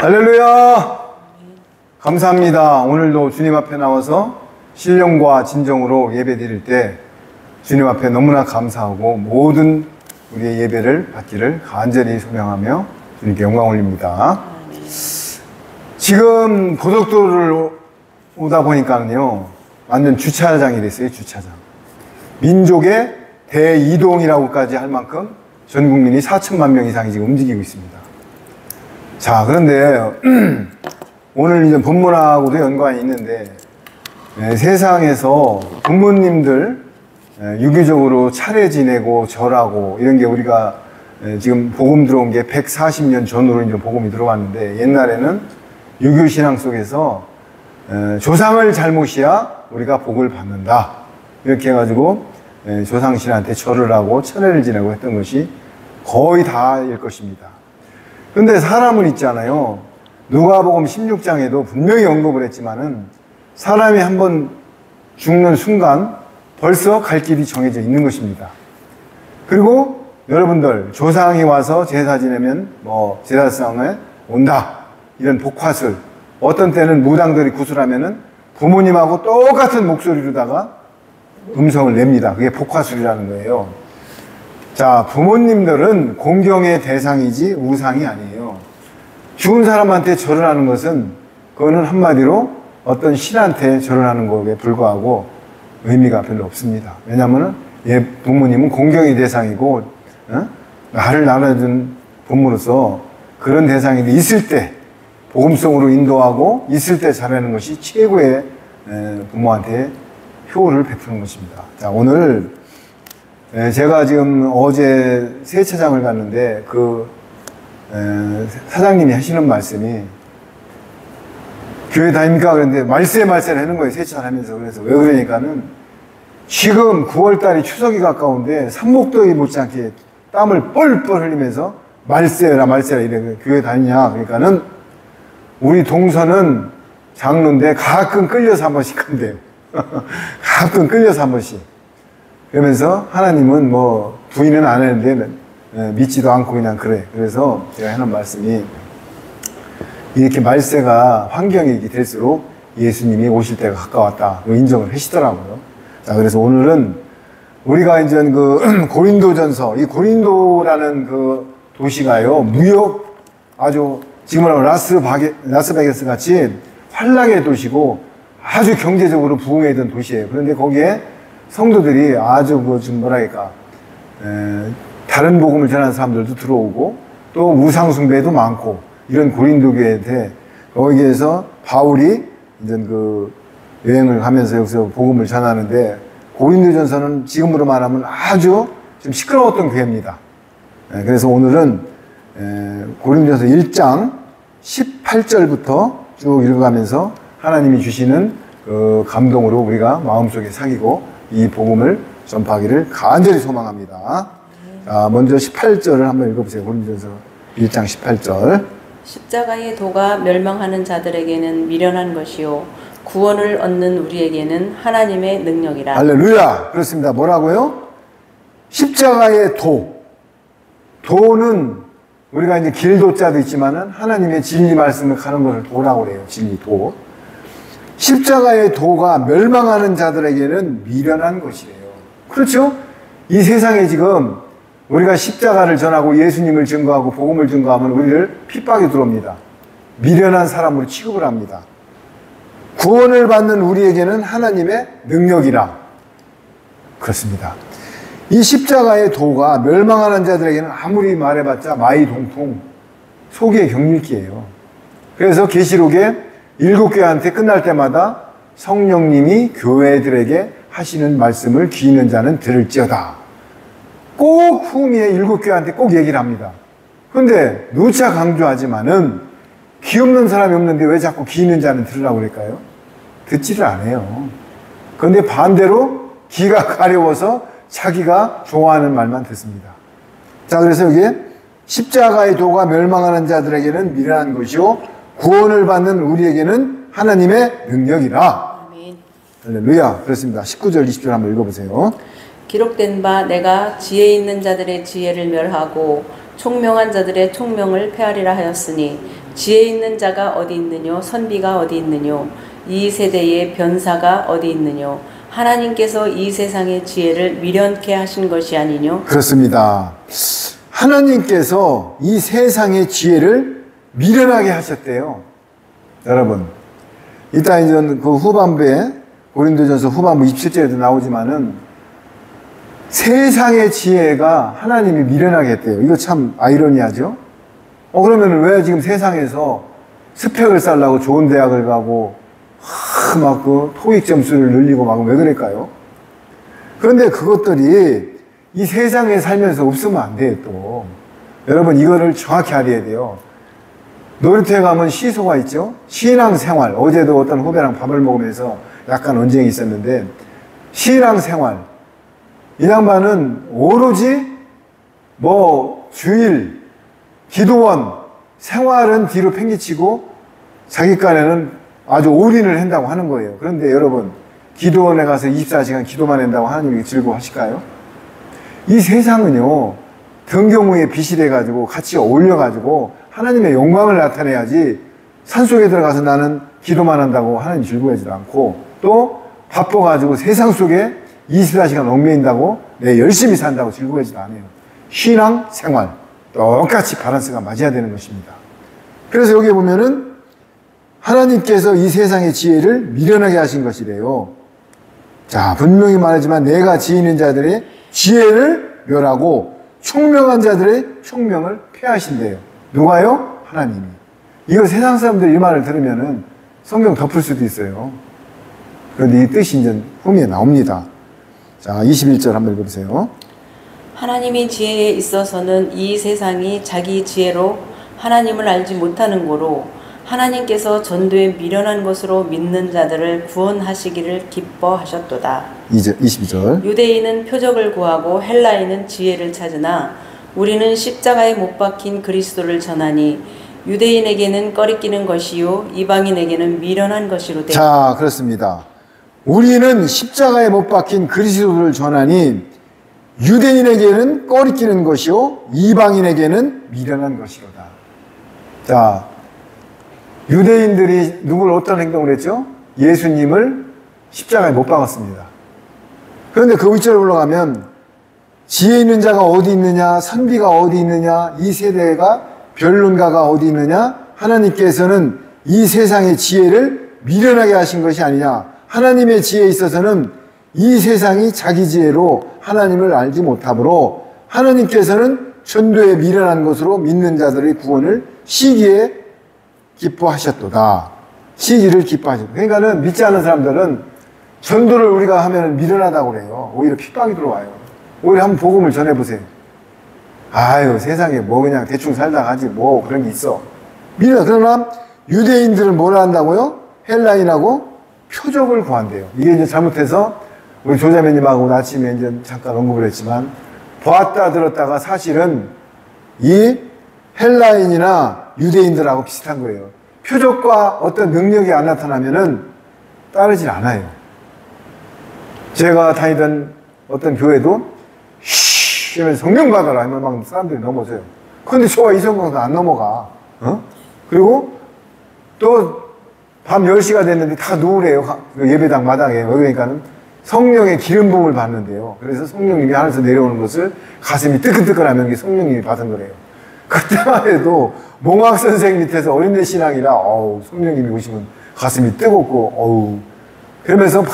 할렐루야! 감사합니다. 오늘도 주님 앞에 나와서 신령과 진정으로 예배 드릴 때 주님 앞에 너무나 감사하고 모든 우리의 예배를 받기를 간절히 소명하며 주님께 영광 올립니다. 지금 고속도로를 오다 보니까요, 완전 주차장이 됐어요. 주차장. 민족의 대이동이라고까지 할 만큼 전 국민이 4천만 명 이상이 지금 움직이고 있습니다. 자, 그런데 오늘 이제 본문하고도 연관이 있는데, 세상에서 부모님들 유기적으로 차례 지내고 절하고 이런 게 우리가 지금 복음 들어온 게 140년 전으로 이제 복음이 들어왔는데, 옛날에는 유교 신앙 속에서 조상을 잘못이야 우리가 복을 받는다, 이렇게 해가지고 조상신한테 절을 하고 차례를 지내고 했던 것이 거의 다일 것입니다. 근데 사람은 있잖아요. 누가복음 16장에도 분명히 언급을 했지만은 사람이 한번 죽는 순간 벌써 갈 길이 정해져 있는 것입니다. 그리고 여러분들, 조상이 와서 제사 지내면 제사상에 온다, 이런 복화술, 어떤 때는 무당들이 구슬하면은 부모님하고 똑같은 목소리로다가 음성을 냅니다. 그게 복화술이라는 거예요. 자, 부모님들은 공경의 대상이지 우상이 아니에요. 죽은 사람한테 절을 하는 것은, 그거는 한마디로 어떤 신한테 절을 하는 것에 불과하고 의미가 별로 없습니다. 왜냐하면 부모님은 공경의 대상이고, 나를 낳아준 부모로서 그런 대상이 있을 때 복음성으로 인도하고 있을 때 잘하는 것이 최고의 부모한테 효를 베푸는 것입니다. 자, 오늘 제가 지금 어제 세차장을 갔는데 사장님이 하시는 말씀이, 교회 다닙니까? 그런데 말세를 하는 거예요. 세차를 하면서. 그래서 왜 그러니까는 지금 9월달이 추석이 가까운데 산목더위 못지않게 땀을 뻘뻘 흘리면서 말세라 이래. 교회 다니냐? 그러니까는 우리 동서는 장로인데 가끔 끌려서 한 번씩 한대요. 가끔 끌려서 한 번씩. 그러면서 하나님은 부인은 안 했는데 믿지도 않고 그냥 그래. 그래서 제가 하는 말씀이, 이렇게 말세가 환경이 될수록 예수님이 오실 때가 가까웠다, 인정을 하시더라고요. 자, 그래서 오늘은 우리가 이제 고린도전서, 이 고린도라는 도시가요, 무역 아주 지금으로 라스베가스 같이 환락의 도시고 아주 경제적으로 부흥했던 도시예요. 그런데 거기에 성도들이 아주 다른 복음을 전하는 사람들도 들어오고 또 우상숭배도 많고, 이런 고린도 교회에 거기에서 바울이 이제 여행을 하면서 여기서 복음을 전하는데, 고린도전서는 지금으로 말하면 아주 좀 시끄러웠던 교회입니다. 그래서 오늘은 고린도전서 1장 18절부터 쭉 읽어가면서 하나님이 주시는 감동으로 우리가 마음속에 새기고 이 복음을 전파하기를 간절히 소망합니다. 자, 먼저 18절을 한번 읽어보세요. 고린도전서 1장 18절. 십자가의 도가 멸망하는 자들에게는 미련한 것이요 구원을 얻는 우리에게는 하나님의 능력이라. 할렐루야. 그렇습니다. 뭐라고요? 십자가의 도는 우리가 이제 길도자도 있지만은 하나님의 진리 말씀을 가는 것을 도라고 그래요. 진리 도. 십자가의 도가 멸망하는 자들에게는 미련한 것이래요. 그렇죠? 이 세상에 지금 우리가 십자가를 전하고 예수님을 증거하고 복음을 증거하면 우리를 핍박이 들어옵니다. 미련한 사람으로 취급을 합니다. 구원을 받는 우리에게는 하나님의 능력이라. 그렇습니다. 이 십자가의 도가 멸망하는 자들에게는 아무리 말해봤자 마이동통, 속의 경밀기예요. 그래서 계시록에 7교회한테 끝날 때마다 성령님이 교회들에게 하시는 말씀을 귀 있는 자는 들을지어다, 꼭 후미에 7교회한테 꼭 얘기를 합니다. 그런데 누차 강조하지만은 귀 없는 사람이 없는데 왜 자꾸 귀 있는 자는 들으라고 그럴까요? 듣지를 않아요. 그런데 반대로 귀가 가려워서 자기가 좋아하는 말만 듣습니다. 자, 그래서 여기에 십자가의 도가 멸망하는 자들에게는 미련한 것이요 구원을 받는 우리에게는 하나님의 능력이라. 아멘. 할렐루야. 그렇습니다. 19절 20절 한번 읽어보세요. 기록된 바 내가 지혜 있는 자들의 지혜를 멸하고 총명한 자들의 총명을 폐하리라 하였으니 지혜 있는 자가 어디 있느뇨? 선비가 어디 있느뇨? 이 세대의 변사가 어디 있느뇨? 하나님께서 이 세상의 지혜를 미련케 하신 것이 아니뇨? 그렇습니다. 하나님께서 이 세상의 지혜를 미련하게 하셨대요. 여러분, 이따 이제 그 후반부에 고린도전서 후반부 27절에도 나오지만은 세상의 지혜가 하나님이 미련하게 했대요. 이거 참 아이러니하죠? 그러면 왜 지금 세상에서 스펙을 쌓으려고 좋은 대학을 가고 막 그 토익 점수를 늘리고 막 왜 그럴까요? 그런데 그것들이 이 세상에 살면서 없으면 안 돼요, 또. 여러분, 이거를 정확히 알아야 돼요. 놀이터에 가면 시소가 있죠? 신앙생활. 어제도 어떤 후배랑 밥을 먹으면서 약간 언쟁이 있었는데, 신앙생활. 이 양반은 오로지 주일, 기도원, 생활은 뒤로 팽개치고 자기 깐에는 아주 올인을 한다고 하는 거예요. 그런데 여러분, 기도원에 가서 24시간 기도만 한다고 하나님이 즐거워하실까요? 이 세상은요, 등경우에 빛이 돼가지고 같이 어울려가지고 하나님의 영광을 나타내야지 산속에 들어가서 나는 기도만 한다고 하나님 즐거워하지도 않고 또 바빠가지고 세상 속에 24시간 얽매인다고 내 열심히 산다고 즐거워하지도 않아요. 신앙, 생활 똑같이 밸런스가 맞아야 되는 것입니다. 그래서 여기 보면은 하나님께서 이 세상의 지혜를 미련하게 하신 것이래요. 자, 분명히 말하지만 내가 지혜 있는 자들의 지혜를 멸하고 총명한 자들의 총명을 폐하신대요. 누가요? 하나님이. 이거 세상 사람들 이 말을 들으면은 성경 덮을 수도 있어요. 그런데 이 뜻이 이제 후미에 나옵니다. 자, 21절 한번 읽어보세요. 하나님의 지혜에 있어서는 이 세상이 자기 지혜로 하나님을 알지 못하는 고로 하나님께서 전도에 미련한 것으로 믿는 자들을 구원하시기를 기뻐하셨도다. 22절. 유대인은 표적을 구하고 헬라인은 지혜를 찾으나 우리는 십자가에 못 박힌 그리스도를 전하니 유대인에게는 꺼리끼는 것이요 이방인에게는 미련한 것이로되. 자, 그렇습니다. 우리는 십자가에 못 박힌 그리스도를 전하니 유대인에게는 꺼리끼는 것이요 이방인에게는 미련한 것이로다. 자, 유대인들이 누구를 어떤 행동을 했죠? 예수님을 십자가에 못 박았습니다. 그런데 그 윗절에 올라가면 지혜 있는 자가 어디 있느냐, 선비가 어디 있느냐, 이 세대가 변론가가 어디 있느냐, 하나님께서는 이 세상의 지혜를 미련하게 하신 것이 아니냐. 하나님의 지혜에 있어서는 이 세상이 자기 지혜로 하나님을 알지 못하므로 하나님께서는 전도에 미련한 것으로 믿는 자들의 구원을 시기에 기뻐하셨도다. 시기를 기뻐하셨다. 그러니까는 믿지 않는 사람들은 전도를 우리가 하면 미련하다고 그래요. 오히려 핍박이 들어와요. 오히려 한번 복음을 전해보세요. 아유, 세상에 뭐 그냥 대충 살다 가지 뭐 그런 게 있어. 미련. 그러나 유대인들은 뭐라 한다고요? 헬라인하고 표적을 구한대요. 이게 이제 잘못해서 우리 조자매님하고 아침에 이제 잠깐 언급을 했지만 보았다 들었다가 사실은 이 헬라인이나 유대인들하고 비슷한 거예요. 표적과 어떤 능력이 안 나타나면은 따르질 않아요. 제가 다니던 어떤 교회도 쉬 이러면서 성령 받아라 하면 막 사람들이 넘어져요. 그런데 저와 이성광도 안 넘어가. 그리고 또 밤 10시가 됐는데 다 누우래요. 예배당 마당에. 그러니까는 성령의 기름 부음을 받는데요. 그래서 성령님이 하늘에서 내려오는 것을 가슴이 뜨끈뜨끈하면 이게 성령님이 받은 거래요. 그때만 해도 몽학 선생 밑에서 어린애 신앙이라 성령님이 오시면 가슴이 뜨겁고 그러면서 막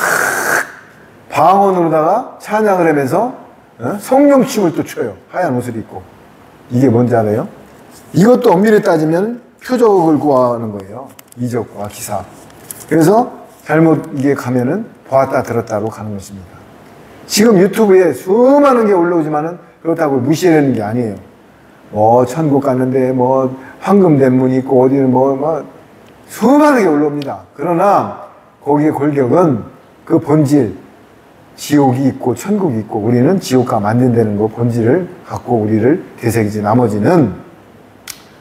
방언으로다가 찬양을 하면서 성령 춤을 또 춰요. 하얀 옷을 입고. 이게 뭔지 알아요? 이것도 엄밀히 따지면 표적을 구하는 거예요. 이적과 기사. 그래서 잘못 이게 가면은 보았다 들었다로 가는 것입니다. 지금 유튜브에 수많은 게 올라오지만은 그렇다고 무시하는 게 아니에요. 천국 갔는데 황금된 문이 있고 어디는 수많은 게 올라옵니다. 그러나 거기에 골격은 그 본질, 지옥이 있고 천국이 있고 우리는 지옥과 만든다는 거 본질을 갖고 우리를 되새기지 나머지는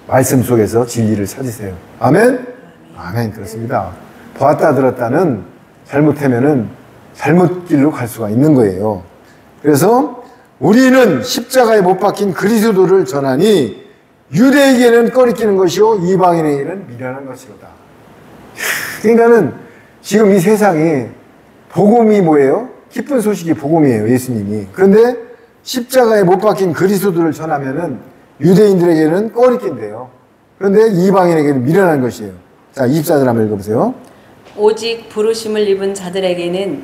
말씀 속에서 진리를 찾으세요. 아멘? 아멘. 그렇습니다. 보았다 들었다는 잘못하면은 잘못 길로 갈 수가 있는 거예요. 그래서 우리는 십자가에 못 박힌 그리스도를 전하니 유대에게는 꺼리끼는 것이요 이방인에게는 미련한 것이로다. 그러니까는 지금 이 세상이 복음이 뭐예요? 기쁜 소식이 복음이에요, 예수님이. 그런데 십자가에 못 박힌 그리스도를 전하면은 유대인들에게는 꺼리낀대요. 그런데 이방인에게는 미련한 것이에요. 자, 24절 한번 읽어보세요. 오직 부르심을 입은 자들에게는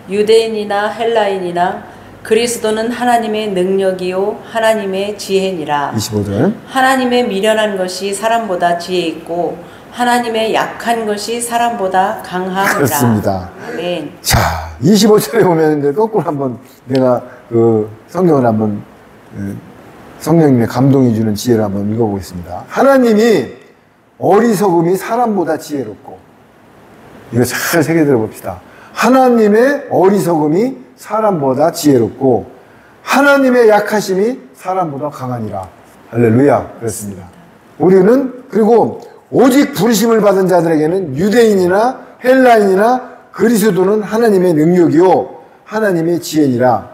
유대인이나 헬라인이나 그리스도는 하나님의 능력이요 하나님의 지혜니라. 25절. 하나님의 미련한 것이 사람보다 지혜 있고 하나님의 약한 것이 사람보다 강하니라. 그렇습니다. 아멘. 자, 25절에 보면 이제 거꾸로 한번 내가 그 성경을 한번 성령님의 감동이 주는 지혜를 한번 읽어보겠습니다. 하나님이 어리석음이 사람보다 지혜롭고, 이거 잘 새겨 들어봅시다. 하나님의 어리석음이 사람보다 지혜롭고 하나님의 약하심이 사람보다 강하니라. 할렐루야. 그렇습니다. 우리는 그리고 오직 부르심을 받은 자들에게는 유대인이나 헬라인이나 그리스도는 하나님의 능력이요 하나님의 지혜니라.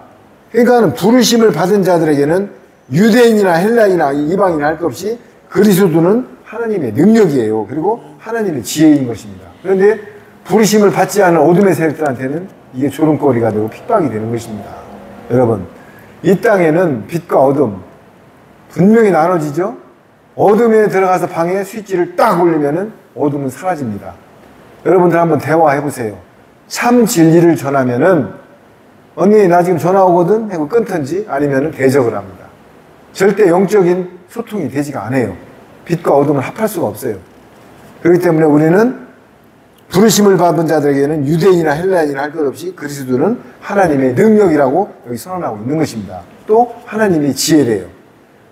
그러니까 부르심을 받은 자들에게는 유대인이나 헬라인이나 이방인이나 할 것 없이 그리스도는 하나님의 능력이에요. 그리고 하나님의 지혜인 것입니다. 그런데 부르심을 받지 않은 어둠의 세력들한테는 이게 조롱거리가 되고 핍박이 되는 것입니다. 여러분, 이 땅에는 빛과 어둠 분명히 나눠지죠? 어둠에 들어가서 방에 스위치를 딱 올리면은 어둠은 사라집니다. 여러분들 한번 대화해 보세요. 참 진리를 전하면은 언니 나 지금 전화 오거든 하고 끊든지 아니면은 대적을 합니다. 절대 영적인 소통이 되지가 않아요. 빛과 어둠을 합할 수가 없어요. 그렇기 때문에 우리는 부르심을 받은 자들에게는 유대인이나 헬라인이나 할 것 없이 그리스도는 하나님의 능력이라고 여기 선언하고 있는 것입니다. 또 하나님이 지혜래요.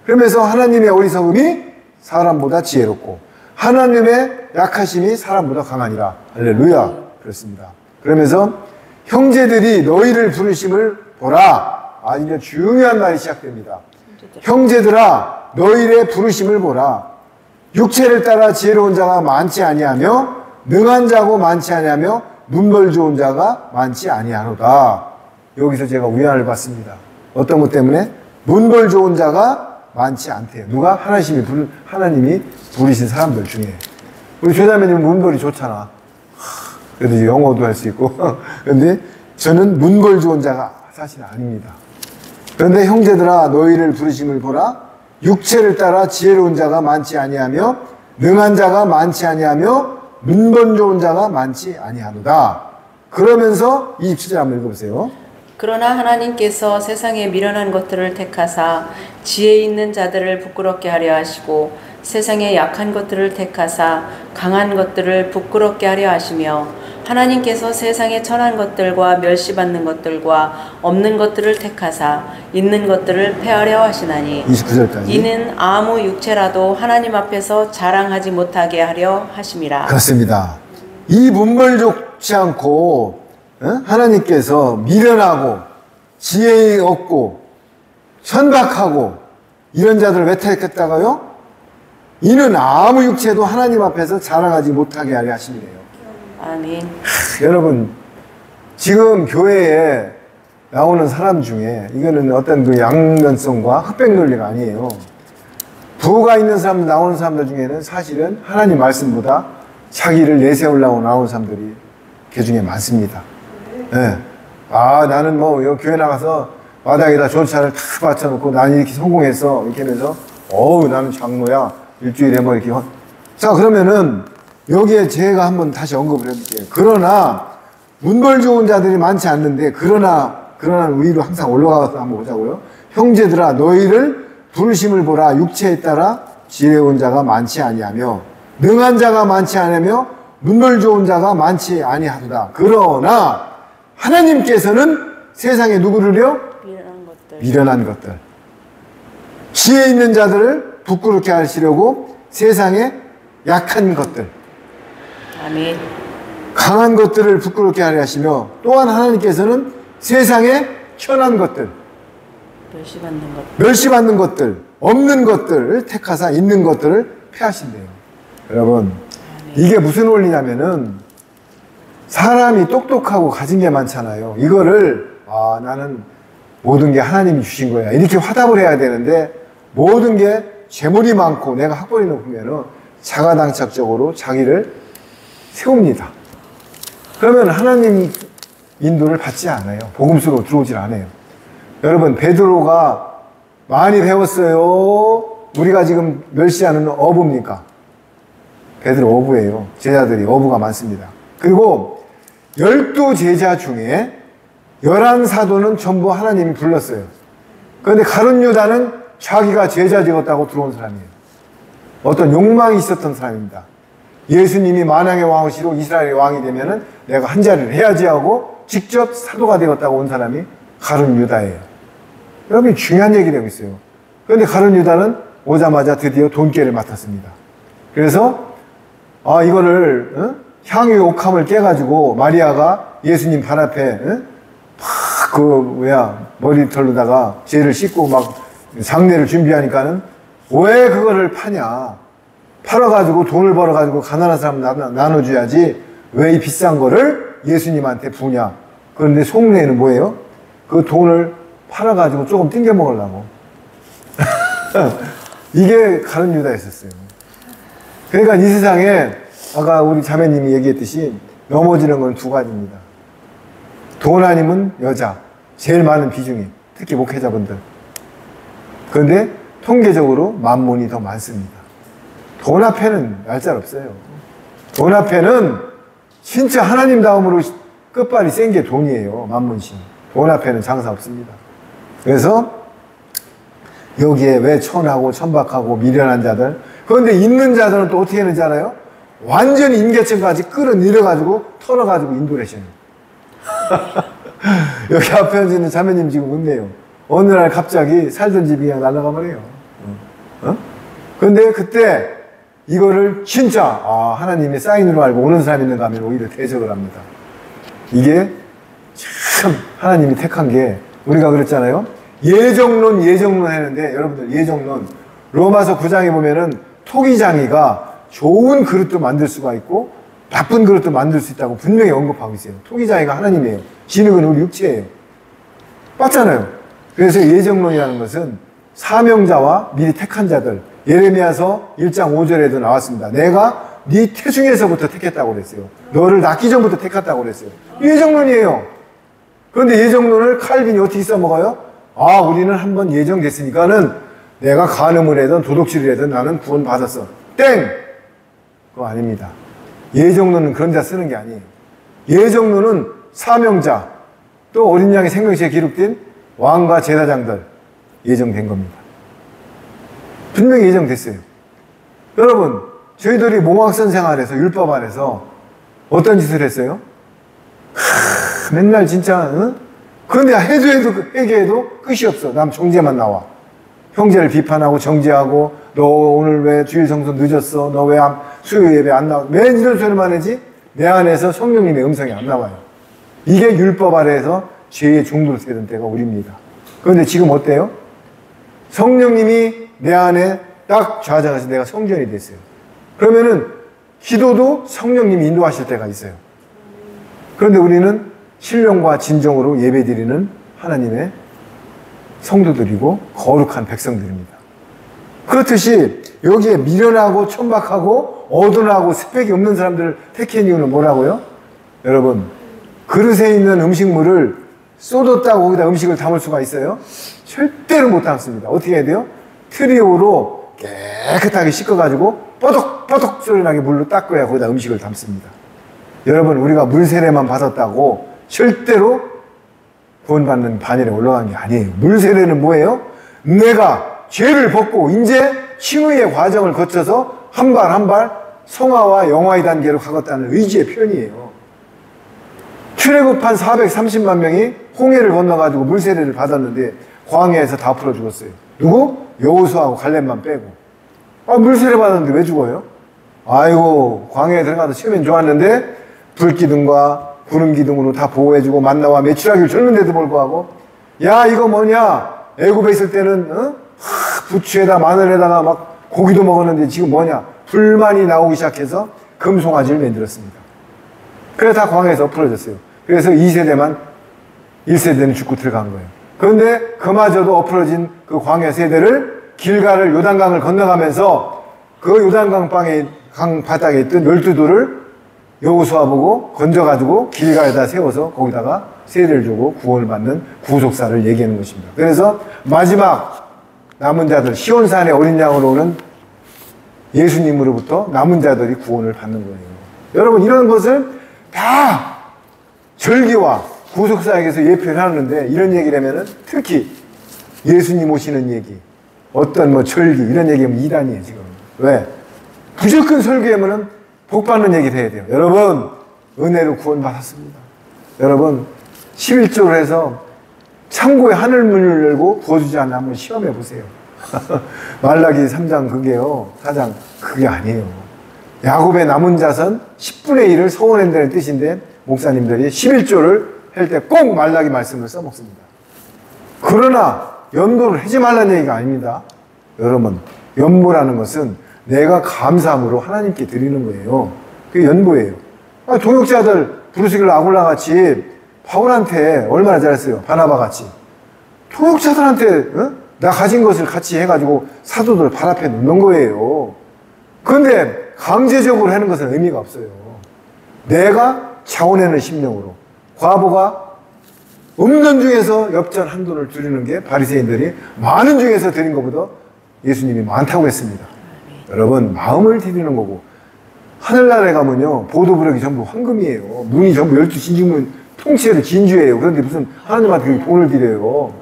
그러면서 하나님의 어리석음이 사람보다 지혜롭고 하나님의 약하심이 사람보다 강하니라. 할렐루야. 그렇습니다. 그러면서 형제들이 너희를 부르심을 보라. 이제 중요한 말이 시작됩니다. 형제들아 너희의 부르심을 보라. 육체를 따라 지혜로운 자가 많지 아니하며 능한 자고 많지 아니하며 눈벌 좋은 자가 많지 아니하노다. 여기서 제가 위안을 받습니다. 어떤 것 때문에? 눈벌 좋은 자가 많지 않대요. 누가? 하나님이 부르신 사람들 중에. 우리 조자매님은 문벌이 좋잖아. 그래도 영어도 할 수 있고. 그런데 저는 문벌 좋은 자가 사실 아닙니다. 그런데 형제들아 너희를 부르심을 보라. 육체를 따라 지혜로운 자가 많지 아니하며 능한 자가 많지 아니하며 눈번 좋은 자가 많지 아니하노다. 그러면서 27절 한번 읽어보세요. 그러나 하나님께서 세상에 미련한 것들을 택하사 지혜 있는 자들을 부끄럽게 하려 하시고 세상에 약한 것들을 택하사 강한 것들을 부끄럽게 하려 하시며 하나님께서 세상에 천한 것들과 멸시받는 것들과 없는 것들을 택하사 있는 것들을 폐하려 하시나니 29절까지. 이는 아무 육체라도 하나님 앞에서 자랑하지 못하게 하려 하심이라. 그렇습니다. 이 문벌 좋지 않고 하나님께서 미련하고 지혜 없고 천박하고 이런 자들을 왜 택했다고요? 이는 아무 육체도 하나님 앞에서 자랑하지 못하게 하려 하심이래요. 아멘. 여러분, 지금 교회에 나오는 사람 중에 이거는 어떤 그 양면성과 흑백 논리가 아니에요. 부가 있는 사람, 나오는 사람들 중에는 사실은 하나님 말씀보다 자기를 내세우려고 나오는 사람들이 그 중에 많습니다. 네. 나는 뭐 여기 교회 나가서 마당에다 조차를 탁 받쳐놓고 나는 이렇게 성공했어 이렇게 하면서 나는 장로야 일주일에 뭐 이렇게 자 그러면은 여기에 제가 한번 다시 언급을 해볼게요. 그러나 문벌 좋은 자들이 많지 않는데 그러나 위로 항상 올라가서 한번 보자고요. 형제들아 너희를 부르심을 보라. 육체에 따라 지혜로운 자가 많지 아니하며 능한 자가 많지 아니하며 문벌 좋은 자가 많지 아니하도다. 그러나 하나님께서는 세상에 누구를요? 미련한 것들 지혜 있는 자들을 부끄럽게 하시려고 세상에 약한 것들 아멘. 강한 것들을 부끄럽게 하려 하시며 또한 하나님께서는 세상에 천한 것들 멸시받는 것들 없는 것들을 택하사 있는 것들을 폐하신대요. 여러분 이게 무슨 원리냐면은 사람이 똑똑하고 가진 게 많잖아요. 이거를 나는 모든 게 하나님이 주신 거야 이렇게 화답을 해야 되는데 모든 게 재물이 많고 내가 학벌이 높으면은 자가당착적으로 자기를 세웁니다. 그러면 하나님 인도를 받지 않아요. 복음수로 들어오질 않아요. 여러분, 베드로가 많이 배웠어요? 우리가 지금 멸시하는 어부입니까? 베드로 어부예요. 제자들이 어부가 많습니다. 그리고 12제자 중에 11사도는 전부 하나님이 불렀어요. 그런데 가룟 유다는 자기가 제자 되었다고 들어온 사람이에요. 어떤 욕망이 있었던 사람입니다. 예수님이 만왕의 왕이시로 이스라엘의 왕이 되면은 내가 한 자리를 해야지 하고 직접 사도가 되었다고 온 사람이 가룟 유다예요. 여러분이 중요한 얘기를 하고 있어요. 그런데 가룟 유다는 오자마자 드디어 돈깨를 맡았습니다. 그래서 이거를 향유 옥함을 깨가지고 마리아가 예수님 발 앞에 머리털로다가 죄를 씻고 막 장례를 준비하니까는 왜 그거를 파냐? 팔아가지고 돈을 벌어가지고 가난한 사람 나눠줘야지 왜 이 비싼 거를 예수님한테 부냐? 그런데 속내에는 뭐예요? 그 돈을 팔아가지고 조금 띵겨 먹으려고. 이게 가룟 유다였었어요. 그러니까 이 세상에 아까 우리 자매님이 얘기했듯이 넘어지는 건 두 가지입니다. 돈 아니면 여자, 제일 많은 비중이, 특히 목회자분들. 그런데 통계적으로 만몬이 더 많습니다. 돈 앞에는 얄짤 없어요. 돈 앞에는 진짜 하나님 다음으로 끝발이 센 게 돈이에요. 만몬신. 돈 앞에는 장사 없습니다. 그래서 여기에 왜 천하고 천박하고 미련한 자들, 그런데 있는 자들은 또 어떻게 하는지 알아요? 완전히 임계층까지 끌어내려가지고 털어가지고 인도레시는. 여기 앞에 앉아있는 자매님 지금 웃네요. 어느 날 갑자기 살던 집이 그냥 날아가 버려요. 그런데 그때 이거를 진짜 하나님의 사인으로 알고 오는 사람이 있는가 하면 오히려 대적을 합니다. 이게 참 하나님이 택한 게, 우리가 그랬잖아요. 예정론 했는데, 여러분들 예정론 로마서 9장에 보면은 토기장이가 좋은 그릇도 만들 수가 있고 나쁜 그릇도 만들 수 있다고 분명히 언급하고 있어요. 토기장이가 하나님이에요. 진흙은 우리 육체예요. 맞잖아요. 그래서 예정론이라는 것은 사명자와 미리 택한 자들, 예레미야서 1장 5절에도 나왔습니다. 내가 네 태중에서부터 택했다고 그랬어요. 너를 낳기 전부터 택했다고 그랬어요. 예정론이에요. 그런데 예정론을 칼빈이 어떻게 써먹어요? 우리는 한번 예정됐으니까는 내가 간음을 하든 도둑질을 하든 나는 구원 받았어. 땡! 그거 아닙니다. 예정론은 그런 자 쓰는 게 아니에요. 예정론은 사명자, 또 어린 양의 생명시에 기록된 왕과 제사장들 예정된 겁니다. 분명히 예정됐어요. 여러분, 저희들이 몽학선 생활에서 율법 안에서 어떤 짓을 했어요? 맨날 진짜 그런데 해도 끝이 없어. 남 정죄만 나와. 형제를 비판하고 정죄하고, 너 오늘 왜 주일 성수 늦었어? 너 왜 수요 예배 안 나와? 맨 이런 소리만 하지 내 안에서 성령님의 음성이 안 나와요. 이게 율법 아래에서 죄의 중도로 되던 때가 우리입니다. 그런데 지금 어때요? 성령님이 내 안에 딱 좌정해서 내가 성전이 됐어요. 그러면은 기도도 성령님이 인도하실 때가 있어요. 그런데 우리는 신령과 진정으로 예배드리는 하나님의 성도들이고 거룩한 백성들입니다. 그렇듯이 여기에 미련하고 천박하고 어둔하고 스펙이 없는 사람들을 택한 이유는 뭐라고요? 여러분, 그릇에 있는 음식물을 쏟았다고 거기다 음식을 담을 수가 있어요? 절대로 못 담습니다. 어떻게 해야 돼요? 트리오로 깨끗하게 씻어가지고 뽀독뽀독 소리 나게 물로 닦아야 거기다 음식을 담습니다. 여러분, 우리가 물 세례만 받았다고 절대로 구원받는 반열에 올라간 게 아니에요. 물 세례는 뭐예요? 내가 죄를 벗고 이제 칭의의 과정을 거쳐서 한 발 한 발 성화와 영화의 단계로 가겠다는 의지의 표현이에요. 출애굽한 430만 명이 홍해를 건너가지고 물 세례를 받았는데 광야에서 다 풀어 죽었어요. 누구? 여호수아하고 갈렙만 빼고. 물 세례 받았는데 왜 죽어요? 아이고, 광야에 들어가서 처음엔 좋았는데 불기둥과 구름기둥으로 다 보호해주고 만나와 메추라기를 줬는데도 불구하고, 야 이거 뭐냐, 애굽에 있을 때는 부추에다 마늘에다가 막 고기도 먹었는데 지금 뭐냐, 불만이 나오기 시작해서 금송아지를 만들었습니다. 그래서 다 광야에서 엎어졌어요. 그래서 2세대만 1세대는 죽고 들어간 거예요. 그런데 그마저도 엎어진 그 광야 세대를 길가를 요단강을 건너가면서 그 요단강 강 바닥에 있던 12돌을 여호수아 보고 건져가지고 길가에다 세워서 거기다가 세례를 주고 구원을 받는 구속사를 얘기하는 것입니다. 그래서 마지막 남은 자들, 시온산의 어린 양으로 오는 예수님으로부터 남은 자들이 구원을 받는 거예요. 여러분, 이런 것을 다 절기와 구속사에게서 예표를 하는데, 이런 얘기를 하면은 특히 예수님 오시는 얘기, 어떤 뭐 절기, 이런 얘기하면 이단이에요, 지금. 왜? 무조건 설교하면은 복 받는 얘기를 해야 돼요. 여러분, 은혜로 구원받았습니다. 여러분, 11조를 해서 창고에 하늘문을 열고 부어주지 않나 한번 시험해 보세요. 말라기 3장 그게요. 4장 그게 아니에요. 야곱의 남은 자선 10분의 1을 서원한다는 뜻인데 목사님들이 11조를 할 때 꼭 말라기 말씀을 써먹습니다. 그러나 연보를 하지 말라는 얘기가 아닙니다. 여러분, 연보라는 것은 내가 감사함으로 하나님께 드리는 거예요. 그게 연보예요. 동역자들 브루스길 아굴라 같이 바울한테 얼마나 잘했어요. 바나바 같이. 동역자들한테 나 가진 것을 같이 해가지고 사도들 발 앞에 놓는 거예요. 그런데 강제적으로 하는 것은 의미가 없어요. 내가 자원하는 심령으로. 과부가 없는 중에서 엽전 한 돈을 드리는 게 바리새인들이 많은 중에서 드린 것보다 예수님이 많다고 했습니다. 여러분, 마음을 드리는 거고, 하늘나라에 가면요 보도부력이 전부 황금이에요. 문이 전부 12진주문 통째로 진주예요. 그런데 무슨 하나님한테 돈을 드려요.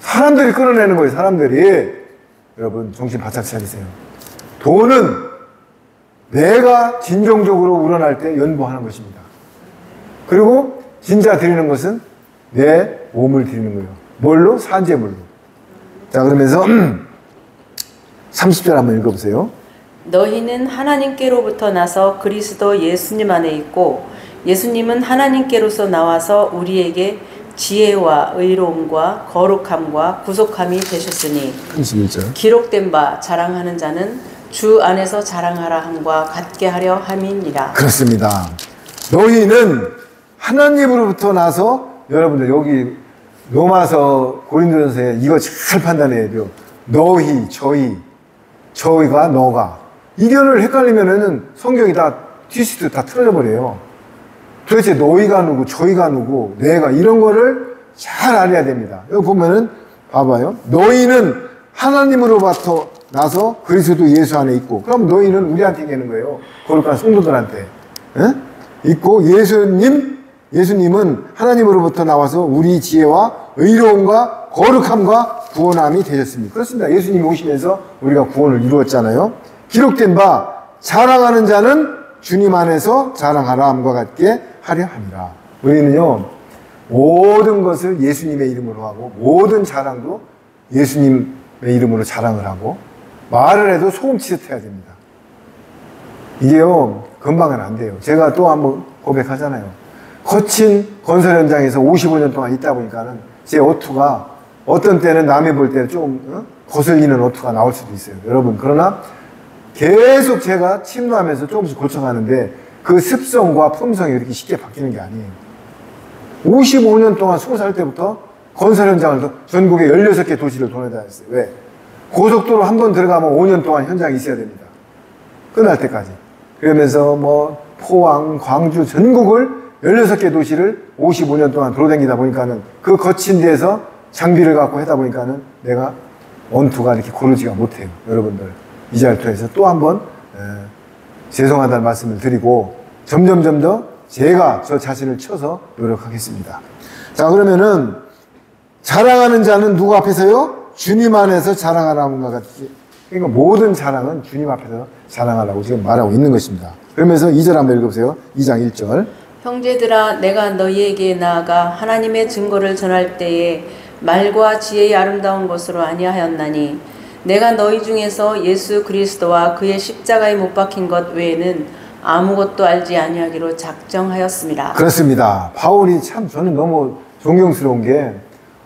사람들이 끌어내는 거예요. 사람들이. 여러분, 정신 바짝 차리세요. 돈은 내가 진정적으로 우러날 때 연보하는 것입니다. 그리고 진짜 드리는 것은 내 몸을 드리는 거예요. 뭘로? 산재물로. 자, 그러면서 30절 한번 읽어보세요. 너희는 하나님께로부터 나서 그리스도 예수님 안에 있고 예수님은 하나님께로서 나와서 우리에게 지혜와 의로움과 거룩함과 구속함이 되셨으니 31절. 기록된 바 자랑하는 자는 주 안에서 자랑하라 함과 같게 하려 함이니라. 그렇습니다. 너희는 하나님으로부터 나서, 여러분들 여기 로마서 고린도전서에 이거 잘 판단해야 돼요. 너희, 저희가, 너가. 이견을 헷갈리면은 성경이 다 뒤시도 다 틀어져 버려요. 도대체 너희가 누구, 저희가 누구, 내가, 이런 거를 잘 알아야 됩니다. 여기 보면은 봐봐요. 너희는 하나님으로부터 나서 그리스도 예수 안에 있고, 그럼 너희는 우리한테 얘기하는 거예요. 거룩한 성도들한테. 있고, 예수님은 하나님으로부터 나와서 우리 지혜와 의로움과 거룩함과 구원함이 되셨습니다. 그렇습니다. 예수님이 오시면서 우리가 구원을 이루었잖아요. 기록된 바 자랑하는 자는 주님 안에서 자랑하라 함과 같게 하려 함이라. 우리는요 모든 것을 예수님의 이름으로 하고 모든 자랑도 예수님의 이름으로 자랑을 하고 말을 해도 소금치듯 해야 됩니다. 이게요 금방은 안 돼요. 제가 또 한번 고백하잖아요. 거친 건설 현장에서 55년 동안 있다 보니까는 제 어투가 어떤 때는 남이 볼 때는 좀 거슬리는 어투가 나올 수도 있어요. 여러분, 그러나 계속 제가 침노하면서 조금씩 고쳐가는데 그 습성과 품성이 이렇게 쉽게 바뀌는 게 아니에요. 55년 동안 20살 때부터 건설 현장을 전국에 16개 도시를 돌아다녔어요. 왜? 고속도로 한 번 들어가면 5년 동안 현장에 있어야 됩니다. 끝날 때까지. 그러면서 뭐 포항, 광주, 전국을 16개 도시를 55년 동안 돌아다니다 보니까는 그 거친 데에서 장비를 갖고 하다 보니까는 내가 원투가 이렇게 고르지가 못해요. 여러분들 이 자리에서 또 한번 죄송하다는 말씀을 드리고 점점 더 제가 저 자신을 쳐서 노력하겠습니다. 자, 그러면은 자랑하는 자는 누구 앞에서요? 주님 안에서 자랑하라는 것 같이. 그러니까 모든 자랑은 주님 앞에서 자랑하라고 지금 말하고 있는 것입니다. 그러면서 2절 한번 읽어보세요. 2장 1절. 형제들아, 내가 너희에게 나아가 하나님의 증거를 전할 때에 말과 지혜의 아름다운 것으로 아니하였나니 내가 너희 중에서 예수 그리스도와 그의 십자가에 못 박힌 것 외에는 아무것도 알지 아니하기로 작정하였습니다. 그렇습니다. 바울이 참 저는 너무 존경스러운 게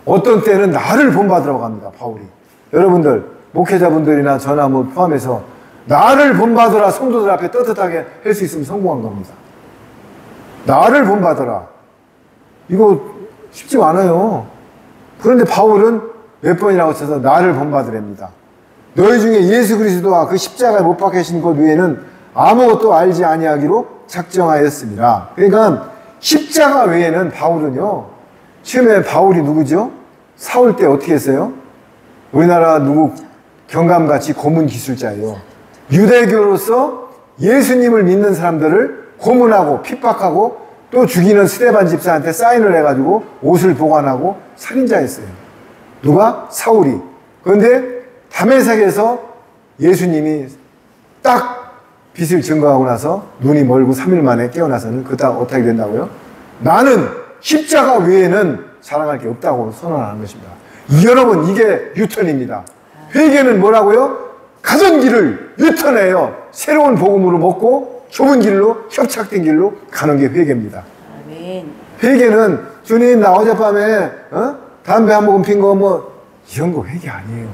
어떤 때는 나를 본받으라고 합니다. 바울이. 여러분들 목회자분들이나 저나 뭐 포함해서 나를 본받으라 성도들 앞에 떳떳하게 할 수 있으면 성공한 겁니다. 나를 본받으라. 이거 쉽지 않아요. 그런데 바울은 몇 번이라고 쳐서 나를 본받으랍니다. 너희 중에 예수 그리스도와 그 십자가에 못 박히신 것 외에는 아무것도 알지 아니하기로 작정하였습니다. 그러니까 십자가 외에는 바울은요, 처음에 바울이 누구죠? 사울 때 어떻게 했어요? 우리나라 누구 경감같이 고문 기술자예요. 유대교로서 예수님을 믿는 사람들을 고문하고 핍박하고 또 죽이는 스데반 집사한테 사인을 해가지고 옷을 보관하고 살인자였어요. 누가? 사울이. 그런데 다메섹에서 예수님이 딱 빛을 증거하고 나서 눈이 멀고 3일 만에 깨어나서는 그다음 어떻게 된다고요? 나는 십자가 외에는 자랑할 게 없다고 선언하는 것입니다. 여러분, 이게 유턴입니다. 회개는 뭐라고요? 가던 길을 유턴해요. 새로운 복음으로 먹고 좁은 길로, 협착된 길로 가는 게 회개입니다. 아멘. 회개는 주님 나 어젯밤에 담배 한 모금 핀 거 뭐 이런 거 회개 아니에요.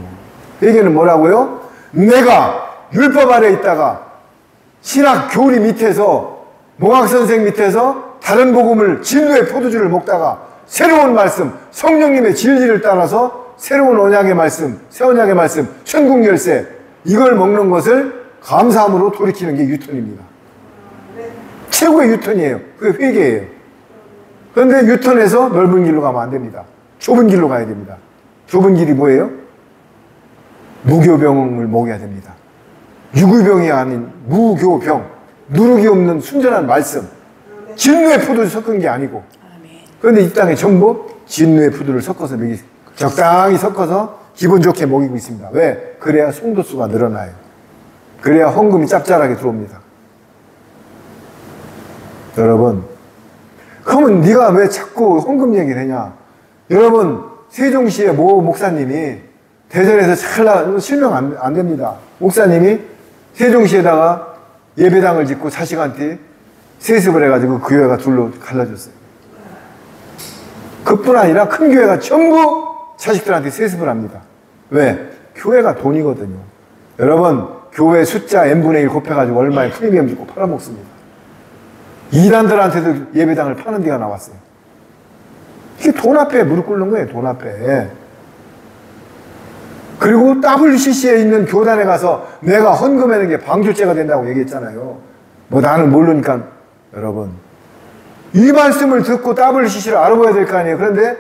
회개는 뭐라고요? 내가 율법 아래 있다가 신학 교리 밑에서 몽학선생 밑에서 다른 복음을 진노의 포도주를 먹다가 새로운 말씀, 성령님의 진리를 따라서 새로운 언약의 말씀, 새 언약의 말씀, 천국 열쇠 이걸 먹는 것을 감사함으로 돌이키는 게 유턴입니다. 최고의 유턴이에요. 그게 회개예요. 그런데 유턴해서 넓은 길로 가면 안 됩니다. 좁은 길로 가야 됩니다. 좁은 길이 뭐예요? 무교병을 먹여야 됩니다. 유구병이 아닌 무교병, 누룩이 없는 순전한 말씀, 진노의 포도를 섞은 게 아니고. 그런데 이 땅에 전부 진노의 포도를 섞어서 적당히 섞어서 기분 좋게 먹이고 있습니다. 왜? 그래야 성도수가 늘어나요. 그래야 헌금이 짭짤하게 들어옵니다. 여러분, 그러면 네가 왜 자꾸 헌금 얘기를 하냐? 여러분, 세종시의 모 목사님이 대전에서 실명 안 됩니다. 목사님이 세종시에다가 예배당을 짓고 자식한테 세습을 해가지고 그 교회가 둘로 갈라졌어요. 그뿐 아니라 큰 교회가 전부 자식들한테 세습을 합니다. 왜? 교회가 돈이거든요. 여러분, 교회 숫자 n분의 1 곱해가지고 얼마에 프리미엄 주고 팔아먹습니다. 이단들한테도 예배당을 파는 데가 나왔어요. 이게 돈 앞에 무릎 꿇는 거예요. 돈 앞에. 그리고 WCC에 있는 교단에 가서 내가 헌금하는 게 방조죄가 된다고 얘기했잖아요. 뭐 나는 모르니까. 여러분, 이 말씀을 듣고 WCC를 알아봐야 될 거 아니에요. 그런데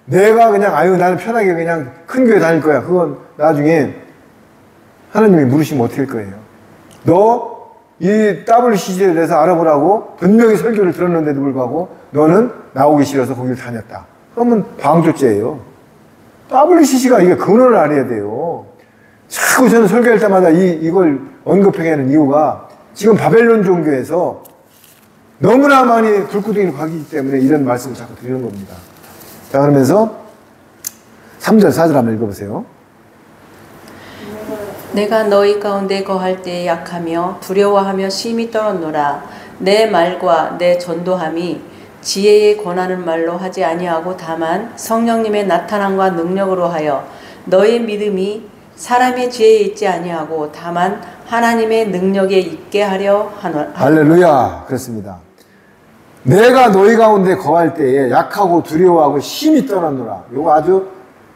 내가 그냥 나는 편하게 그냥 큰 교회 다닐 거야. 그건 나중에 하나님이 물으시면 어떻게 할 거예요? 너 이 WCC에 대해서 알아보라고 분명히 설교를 들었는데도 불구하고 너는 나오기 싫어서 거기를 다녔다. 그러면 방조죄예요. WCC가 이게 근원을 알아야 돼요. 자꾸 저는 설교할 때마다 이걸 언급하게 하는 이유가 지금 바벨론 종교에서 너무나 많이 불구덩이로 가기 때문에 이런 말씀을 자꾸 드리는 겁니다. 자, 그러면서 3절, 4절 한번 읽어보세요. 내가 너희 가운데 거할 때에 약하며 두려워하며 심히 떨었노라. 내 말과 내 전도함이 지혜에 권하는 말로 하지 아니하고 다만 성령님의 나타남과 능력으로 하여 너의 믿음이 사람의 지혜에 있지 아니하고 다만 하나님의 능력에 있게 하려 하노라. 할렐루야. 그렇습니다. 내가 너희 가운데 거할 때에 약하고 두려워하고 심히 떨었노라. 이거 아주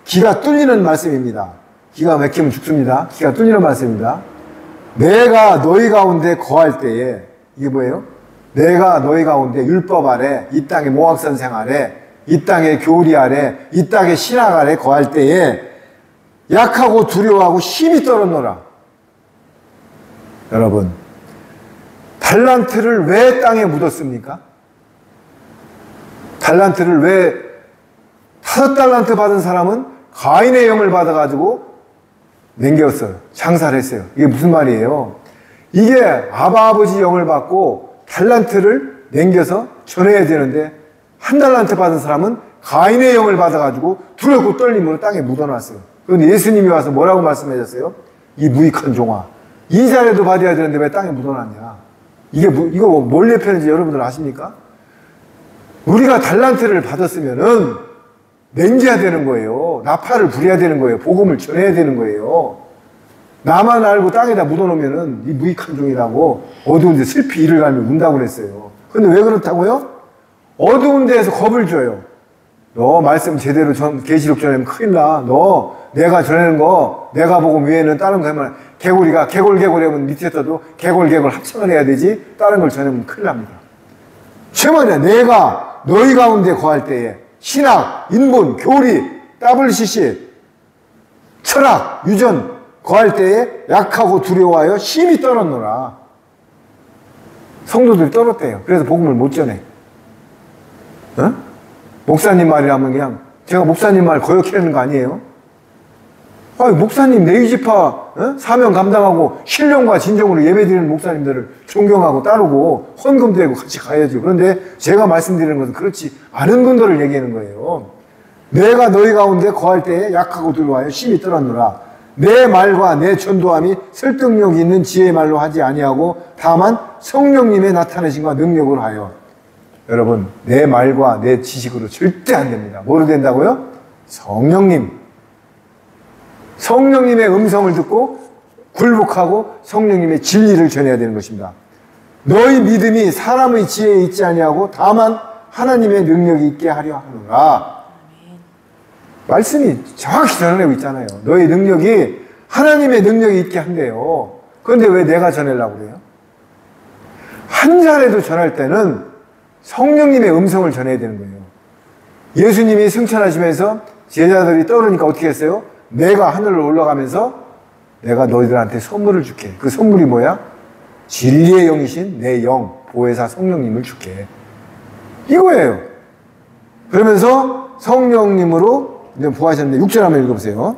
기가 뚫리는 말씀입니다. 기가 막히면 죽습니다. 기가 뚫리는 말씀입니다. 내가 너희 가운데 거할 때에, 이게 뭐예요? 내가 너희 가운데 율법 아래, 이 땅의 몽학선생 아래, 이 땅의 교리 아래, 이 땅의 신학 아래 거할 때에 약하고 두려워하고 심히 떨었노라. 여러분, 달란트를 왜 땅에 묻었습니까? 달란트를 왜 5달란트 받은 사람은 가인의 영을 받아가지고 남겼어요. 장사를 했어요. 이게 무슨 말이에요? 이게 아버지 영을 받고 달란트를 남겨서 전해야 되는데 1달란트 받은 사람은 가인의 영을 받아가지고 두렵고 떨림으로 땅에 묻어놨어요. 그런데 예수님이 와서 뭐라고 말씀하셨어요? 이 무익한 종아, 이 자리도 받아야 되는데 왜 땅에 묻어놨냐? 이거 뭘 예표하는지 여러분들 아십니까? 우리가 달란트를 받았으면은 남겨야 되는 거예요. 나팔을 부려야 되는 거예요. 복음을 전해야 되는 거예요. 나만 알고 땅에다 묻어놓으면은 이 무익한 종이라고 어두운 데 슬피 이를 갈며 운다고 그랬어요. 근데 왜 그렇다고요? 어두운 데에서 겁을 줘요. 너 말씀 제대로 계시록 전하면 큰일 나. 너 내가 전하는 거 내가 보고 위에는 다른 거 하면 개구리가 개골개골 하면 밑에서도 개골개골 합창을 해야 되지 다른 걸 전하면 큰일 납니다. 최만에 내가 너희 가운데 거할 때에 신학, 인본, 교리, WCC, 철학, 유전 거할 때에 약하고 두려워하여 심히 떨었노라. 성도들이 떨었대요. 그래서 복음을 못 전해. 어? 목사님 말이라면 그냥 제가 목사님 말 거역하는 거 아니에요? 아니, 목사님 내의지파 사명 감당하고 신령과 진정으로 예배드리는 목사님들을 존경하고 따르고 헌금 드리고 같이 가야죠. 그런데 제가 말씀드리는 것은 그렇지 않은 분들을 얘기하는 거예요. 내가 너희 가운데 거할 때에 약하고 두려워하여 심히 떨었노라. 내 말과 내 전도함이 설득력이 있는 지혜의 말로 하지 아니하고 다만 성령님의 나타내심과 능력으로 하여. 여러분, 내 말과 내 지식으로 절대 안 됩니다. 뭐로 된다고요? 성령님의 음성을 듣고 굴복하고 성령님의 진리를 전해야 되는 것입니다. 너희 믿음이 사람의 지혜에 있지 아니하고 다만 하나님의 능력이 있게 하려 하노라. 말씀이 정확히 전해내고 있잖아요. 너희 능력이 하나님의 능력이 있게 한대요. 그런데 왜 내가 전하려고 그래요? 한 자라도 전할 때는 성령님의 음성을 전해야 되는 거예요. 예수님이 승천하시면서 제자들이 떠오르니까 어떻게 했어요? 내가 하늘로 올라가면서 내가 너희들한테 선물을 줄게. 그 선물이 뭐야? 진리의 영이신 내 영, 보혜사 성령님을 줄게. 이거예요. 그러면서 성령님으로 이제 부하셨는데 6절 한번 읽어보세요.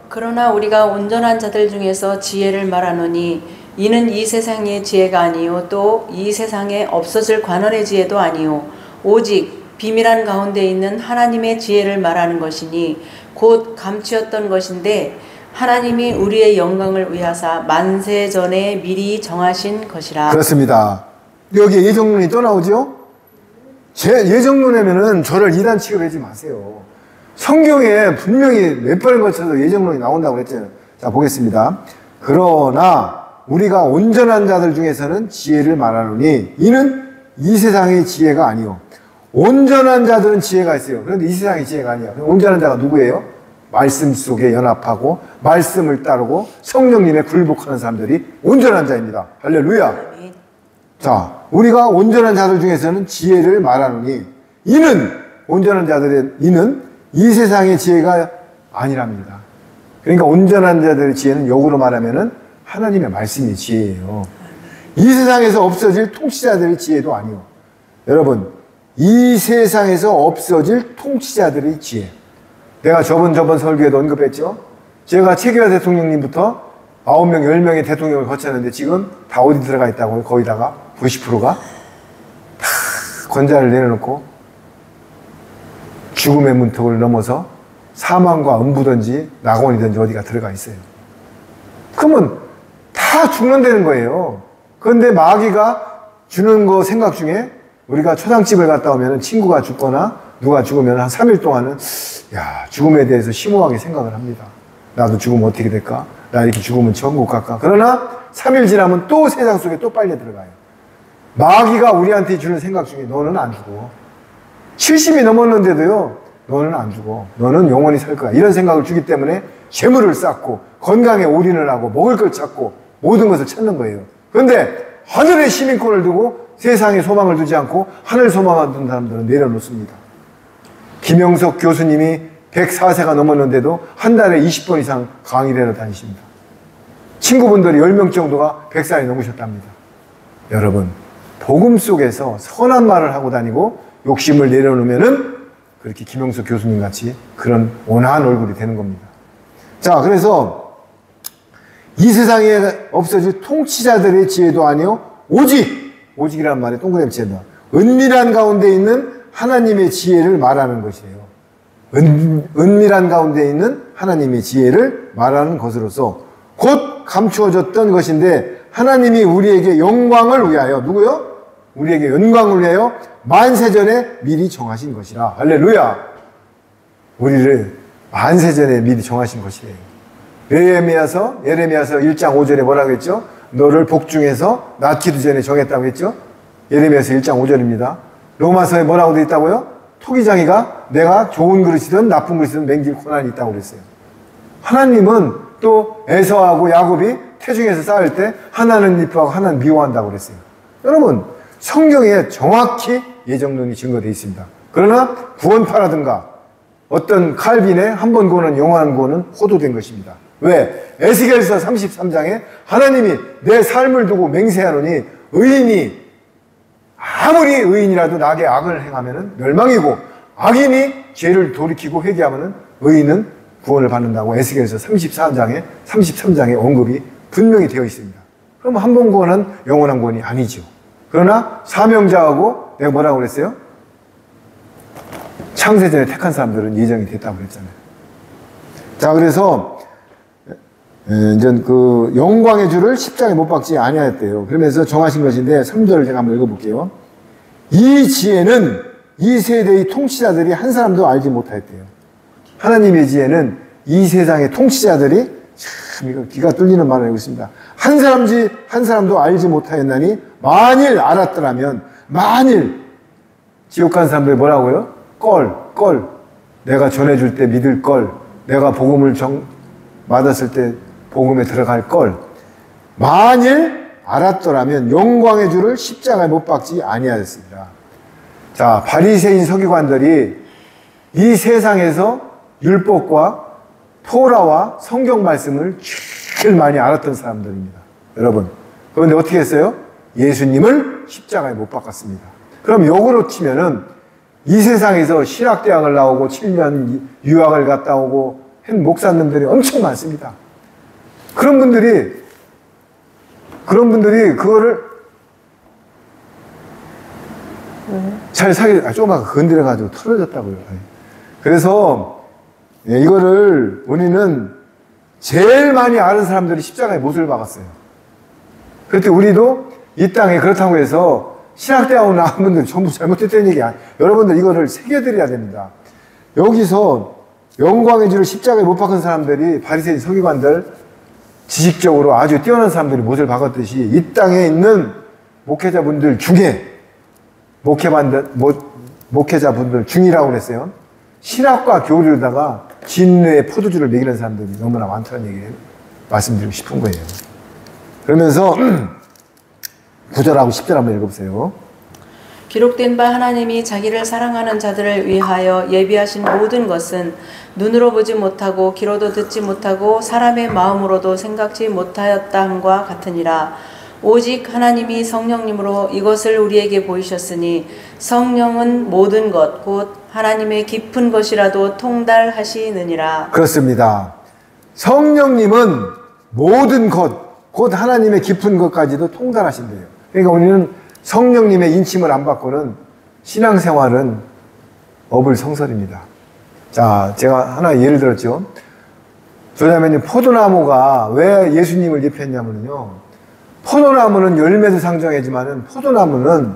그러나 우리가 온전한 자들 중에서 지혜를 말하노니 이는 이 세상의 지혜가 아니요 또 이 세상에 없어질 관원의 지혜도 아니요 오직 비밀한 가운데 있는 하나님의 지혜를 말하는 것이니 곧 감추었던 것인데 하나님이 우리의 영광을 위하사 만세 전에 미리 정하신 것이라. 그렇습니다. 여기 예정론이 또 나오죠? 제 예정론에면은 저를 이단 취급하지 마세요. 성경에 분명히 몇 번을 거쳐서 예정론이 나온다고 했잖아요. 자, 보겠습니다. 그러나 우리가 온전한 자들 중에서는 지혜를 말하노니 이는 이 세상의 지혜가 아니요. 온전한 자들은 지혜가 있어요. 그런데 이 세상의 지혜가 아니야. 온전한 자가 누구예요? 말씀 속에 연합하고 말씀을 따르고 성령님에 굴복하는 사람들이 온전한 자입니다. 할렐루야. 자, 우리가 온전한 자들 중에서는 지혜를 말하노니 이는 온전한 자들의 이는 이 세상의 지혜가 아니랍니다. 그러니까 온전한 자들의 지혜는 역으로 말하면은 하나님의 말씀이 지혜예요. 이 세상에서 없어질 통치자들의 지혜도 아니요. 여러분, 이 세상에서 없어질 통치자들의 지혜. 내가 저번 설교에도 언급했죠. 제가 최규하 대통령님부터 9명, 10명의 대통령을 거쳤는데 지금 다 어디 들어가 있다고요? 거기다가 90%가 다 권좌를 내려놓고 죽음의 문턱을 넘어서 사망과 음부든지 낙원이든지 어디가 들어가 있어요. 그러면 다 죽는다는 거예요. 그런데 마귀가 주는 거 생각 중에 우리가 초상집을 갔다 오면 친구가 죽거나 누가 죽으면 한 3일 동안은 야, 죽음에 대해서 심오하게 생각을 합니다. 나도 죽으면 어떻게 될까? 나 이렇게 죽으면 천국 갈까? 그러나 3일 지나면 또 세상 속에 또 빨려 들어가요. 마귀가 우리한테 주는 생각 중에 너는 안 죽어. 70이 넘었는데도요, 너는 안 죽어. 너는 영원히 살 거야. 이런 생각을 주기 때문에 재물을 쌓고 건강에 올인을 하고 먹을 걸 찾고 모든 것을 찾는 거예요. 그런데 하늘의 시민권을 두고 세상에 소망을 두지 않고 하늘 소망을 둔 사람들은 내려놓습니다. 김영석 교수님이 104세가 넘었는데도 한 달에 20번 이상 강의를 다니십니다. 친구분들이 10명 정도가 100살이 넘으셨답니다. 여러분, 복음 속에서 선한 말을 하고 다니고 욕심을 내려놓으면은 그렇게 김영석 교수님 같이 그런 온화한 얼굴이 되는 겁니다. 자, 그래서 이 세상에 없어질 통치자들의 지혜도 아니요 오직이라는 말에 동그라미 치다. 은밀한 가운데 있는 하나님의 지혜를 말하는 것이에요. 은밀한 가운데 있는 하나님의 지혜를 말하는 것으로서 곧 감추어졌던 것인데 하나님이 우리에게 영광을 위하여 누구요? 우리에게 영광을 위하여 만세전에 미리 정하신 것이라. 할렐루야. 우리를 만세전에 미리 정하신 것이래요. 예레미야서 1장 5절에 뭐라고 했죠? 너를 복중에서 낳기도 전에 정했다고 했죠? 예레미야서 1장 5절입니다. 로마서에 뭐라고 되어 있다고요? 토기장이가 내가 좋은 그릇이든 나쁜 그릇이든 맹길 고난이 있다고 그랬어요. 하나님은 또 에서하고 야곱이 태중에서 싸울 때 하나는 이뻐하고 하나는 미워한다고 그랬어요. 여러분, 성경에 정확히 예정론이 증거되어 있습니다. 그러나 구원파라든가 어떤 칼빈의 한 번 구원은 영원한 구원은 호도된 것입니다. 왜? 에스겔서 33장에 하나님이 내 삶을 두고 맹세하노니 의인이 아무리 의인이라도 나에게 악을 행하면 멸망이고 악인이 죄를 돌이키고 회개하면 의인은 구원을 받는다고 에스겔서 33장에 언급이 분명히 되어 있습니다. 그럼 한 번 구원은 영원한 구원이 아니죠. 그러나 사명자하고 내가 뭐라고 그랬어요? 창세전에 택한 사람들은 예정이 됐다고 그랬잖아요. 자, 그래서 이제 그 영광의 주를 십자가에 못 박지 아니하였대요. 그러면서 정하신 것인데 3절을 제가 한번 읽어볼게요. 이 지혜는 이 세대의 통치자들이 한 사람도 알지 못하였대요. 하나님의 지혜는 이 세상의 통치자들이 참 이거 기가 뚫리는 말을 하고 있습니다. 한 사람도 알지 못하였나니 만일 알았더라면 만일 지옥 간 사람들이 뭐라고요? 껄 내가 전해줄 때 믿을 걸 내가 복음을 받았을 때 복음에 들어갈 걸 만일 알았더라면 영광의 주를 십자가에 못 박지 아니하였습니다. 자, 바리새인 서기관들이 이 세상에서 율법과 토라와 성경 말씀을 제일 많이 알았던 사람들입니다. 여러분, 그런데 어떻게 했어요? 예수님을 십자가에 못 박았습니다. 그럼 역으로 치면은 이 세상에서 신학대학을 나오고 7년 유학을 갔다 오고 한 목사님들이 엄청 많습니다. 그런 분들이 그거를 잘 조금만 건드려가지고 털어졌다고요. 그래서 이거를 우리는 제일 많이 아는 사람들이 십자가에 못을 박았어요. 그럴 때 우리도 이 땅에 그렇다고 해서 신학대학원 나온 분들 전부 잘못했다는 얘기 아니에요. 여러분들 이거를 새겨드려야 됩니다. 여기서 영광의 주를 십자가에 못 박은 사람들이 바리새인 서기관들 지식적으로 아주 뛰어난 사람들이 못을 박았듯이 이 땅에 있는 목회자분들 중에 목회자분들 중이라고 그랬어요. 신학과 교류로다가 진뇌의 포도주를 먹이는 사람들이 너무나 많다는 얘기를 말씀드리고 싶은 거예요. 그러면서 9절하고 10절 한번 읽어보세요. 기록된 바 하나님이 자기를 사랑하는 자들을 위하여 예비하신 모든 것은 눈으로 보지 못하고 귀로도 듣지 못하고 사람의 마음으로도 생각지 못하였다 함과 같으니라. 오직 하나님이 성령님으로 이것을 우리에게 보이셨으니 성령은 모든 것 곧 하나님의 깊은 것이라도 통달하시느니라. 그렇습니다. 성령님은 모든 것 곧 하나님의 깊은 것까지도 통달하신대요. 그러니까 우리는 성령님의 인침을 안 받고는 신앙생활은 어불성설입니다. 자, 제가 하나 예를 들었죠. 조자매님, 포도나무가 왜 예수님을 입혔냐면요. 포도나무는 열매도 상정하지만은 포도나무는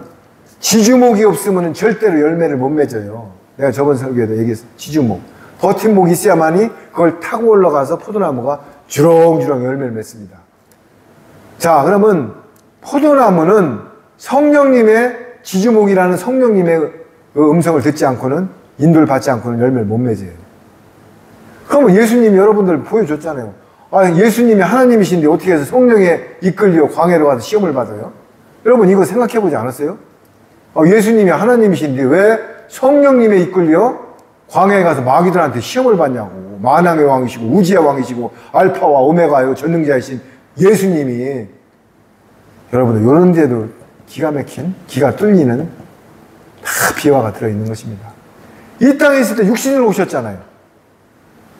지주목이 없으면 절대로 열매를 못 맺어요. 내가 저번 설교에도 얘기했어. 지주목. 버팀목이 있어야만이 그걸 타고 올라가서 포도나무가 주렁주렁 열매를 맺습니다. 자, 그러면 포도나무는 성령님의 지주목이라는 성령님의 그 음성을 듣지 않고는 인도를 받지 않고는 열매를 못 맺어요. 그러면 예수님이 여러분들 보여줬잖아요. 아, 예수님이 하나님이신데 어떻게 해서 성령에 이끌려 광야로 가서 시험을 받아요? 여러분 이거 생각해 보지 않았어요? 예수님이 하나님이신데 왜 성령님에 이끌려 광야에 가서 마귀들한테 시험을 받냐고. 만왕의 왕이시고 우지의 왕이시고 알파와 오메가요 전능자이신 예수님이 여러분들 이런 데도 기가 막힌 기가 뚫리는 다 비화가 들어있는 것입니다. 이 땅에 있을 때 육신으로 오셨잖아요.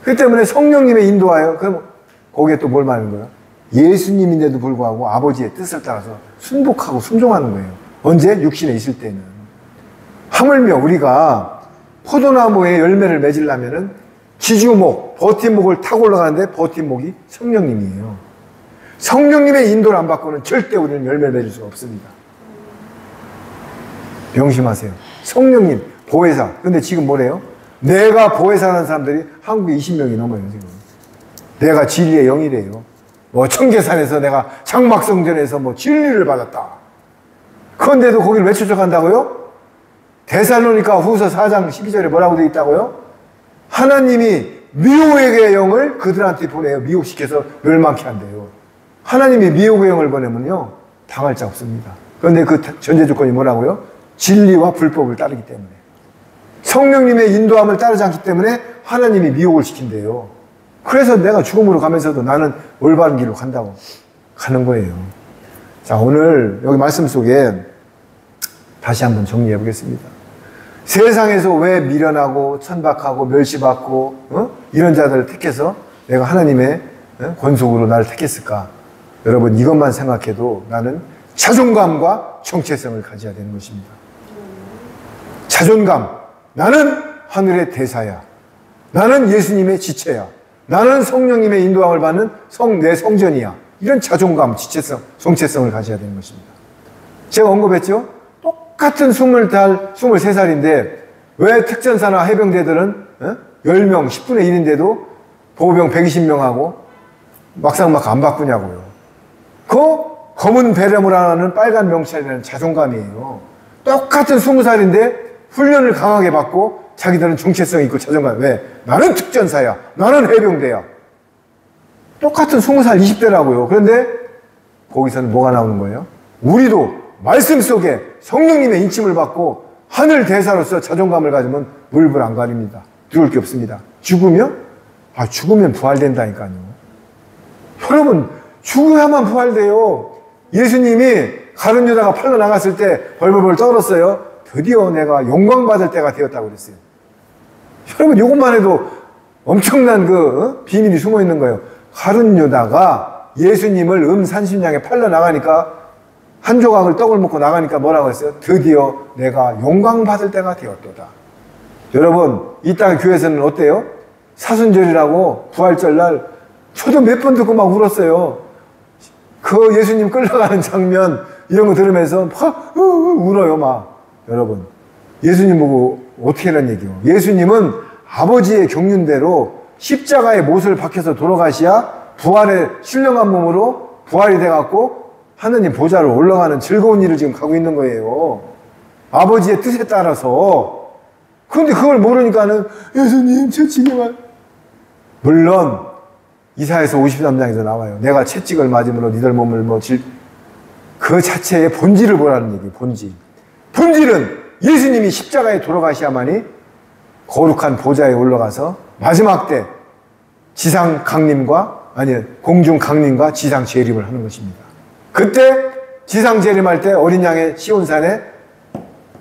그 때문에 성령님의 인도하여 그럼 거기에 또 뭘 말하는 거예요? 예수님인데도 불구하고 아버지의 뜻을 따라서 순복하고 순종하는 거예요. 언제? 육신에 있을 때는. 하물며 우리가 포도나무의 열매를 맺으려면은 지주목, 버팀목을 타고 올라가는데 버팀목이 성령님이에요. 성령님의 인도를 안 받고는 절대 우리는 열매를 맺을 수가 없습니다. 명심하세요. 성령님, 보혜사. 근데 지금 뭐래요? 내가 보혜사라는 사람들이 한국에 20명이 넘어요, 지금. 내가 진리의 영이래요. 청계산에서 내가 장막성전에서 진리를 받았다. 그런데도 거기를 왜 쫓아간다고요? 데살로니가 후서 4장 12절에 뭐라고 되어 있다고요? 하나님이 미혹의 영을 그들한테 보내요. 미혹시켜서 멸망케 한대요. 하나님이 미혹의 영을 보내면요, 당할 자 없습니다. 그런데 그 전제 조건이 뭐라고요? 진리와 불법을 따르기 때문에. 성령님의 인도함을 따르지 않기 때문에 하나님이 미혹을 시킨대요. 그래서 내가 죽음으로 가면서도 나는 올바른 길로 간다고 가는 거예요. 자, 오늘 여기 말씀 속에 다시 한번 정리해 보겠습니다. 세상에서 왜 미련하고 천박하고 멸시받고 이런 자들을 택해서 내가 하나님의 권속으로 나를 택했을까? 여러분, 이것만 생각해도 나는 자존감과 정체성을 가져야 되는 것입니다. 자존감. 나는 하늘의 대사야. 나는 예수님의 지체야. 나는 성령님의 인도함을 받는 내 성전이야. 이런 자존감, 지체성, 정체성을 가져야 되는 것입니다. 제가 언급했죠? 똑같은 23살인데 왜 특전사나 해병대들은 10명, 10분의 1인데도 보호병 120명하고 막상 막 안 바꾸냐고요. 그 검은 베레모를 하는 빨간 명찰이라는 자존감이에요. 똑같은 20살인데 훈련을 강하게 받고 자기들은 정체성 있고 자존감. 왜? 나는 특전사야. 나는 해병대야. 똑같은 20살, 20대라고요. 그런데 거기서는 뭐가 나오는 거예요? 우리도 말씀 속에 성령님의 인침을 받고 하늘 대사로서 자존감을 가지면 물불 안 가립니다. 두려울 게 없습니다. 죽으면? 죽으면 부활된다니까요. 여러분, 죽어야만 부활돼요. 예수님이 가룟 유다가 팔러 나갔을 때 벌벌벌 떨었어요. 드디어 내가 영광받을 때가 되었다고 그랬어요. 여러분, 이것만 해도 엄청난 비밀이 숨어 있는 거예요. 가룟 유다가 예수님을 산신령에 팔러 나가니까 한 조각을 떡을 먹고 나가니까 뭐라고 했어요? 드디어 내가 영광받을 때가 되었도다. 여러분, 이따가 교회에서는 어때요? 사순절이라고 부활절날 저도 몇 번 듣고 막 울었어요. 그 예수님 끌려가는 장면 이런 거 들으면서 막 울어요 막. 여러분, 예수님 보고 어떻게 하는 얘기요? 예수님은 아버지의 경륜대로 십자가에 못을 박혀서 돌아가시야 부활의 신령한 몸으로 부활이 돼갖고 하느님 보좌로 올라가는 즐거운 일을 지금 가고 있는 거예요. 아버지의 뜻에 따라서. 그런데 그걸 모르니까는 예수님 채찍을 물론 이사야서 53장에서 나와요. 내가 채찍을 맞음으로 니들 몸을 그 자체의 본질을 보라는 얘기예요. 본질은 예수님이 십자가에 돌아가셔야만이 거룩한 보좌에 올라가서 마지막 때 지상 강림과 공중 강림과 지상 재림을 하는 것입니다. 그때 지상 재림할 때 어린 양의 시온산에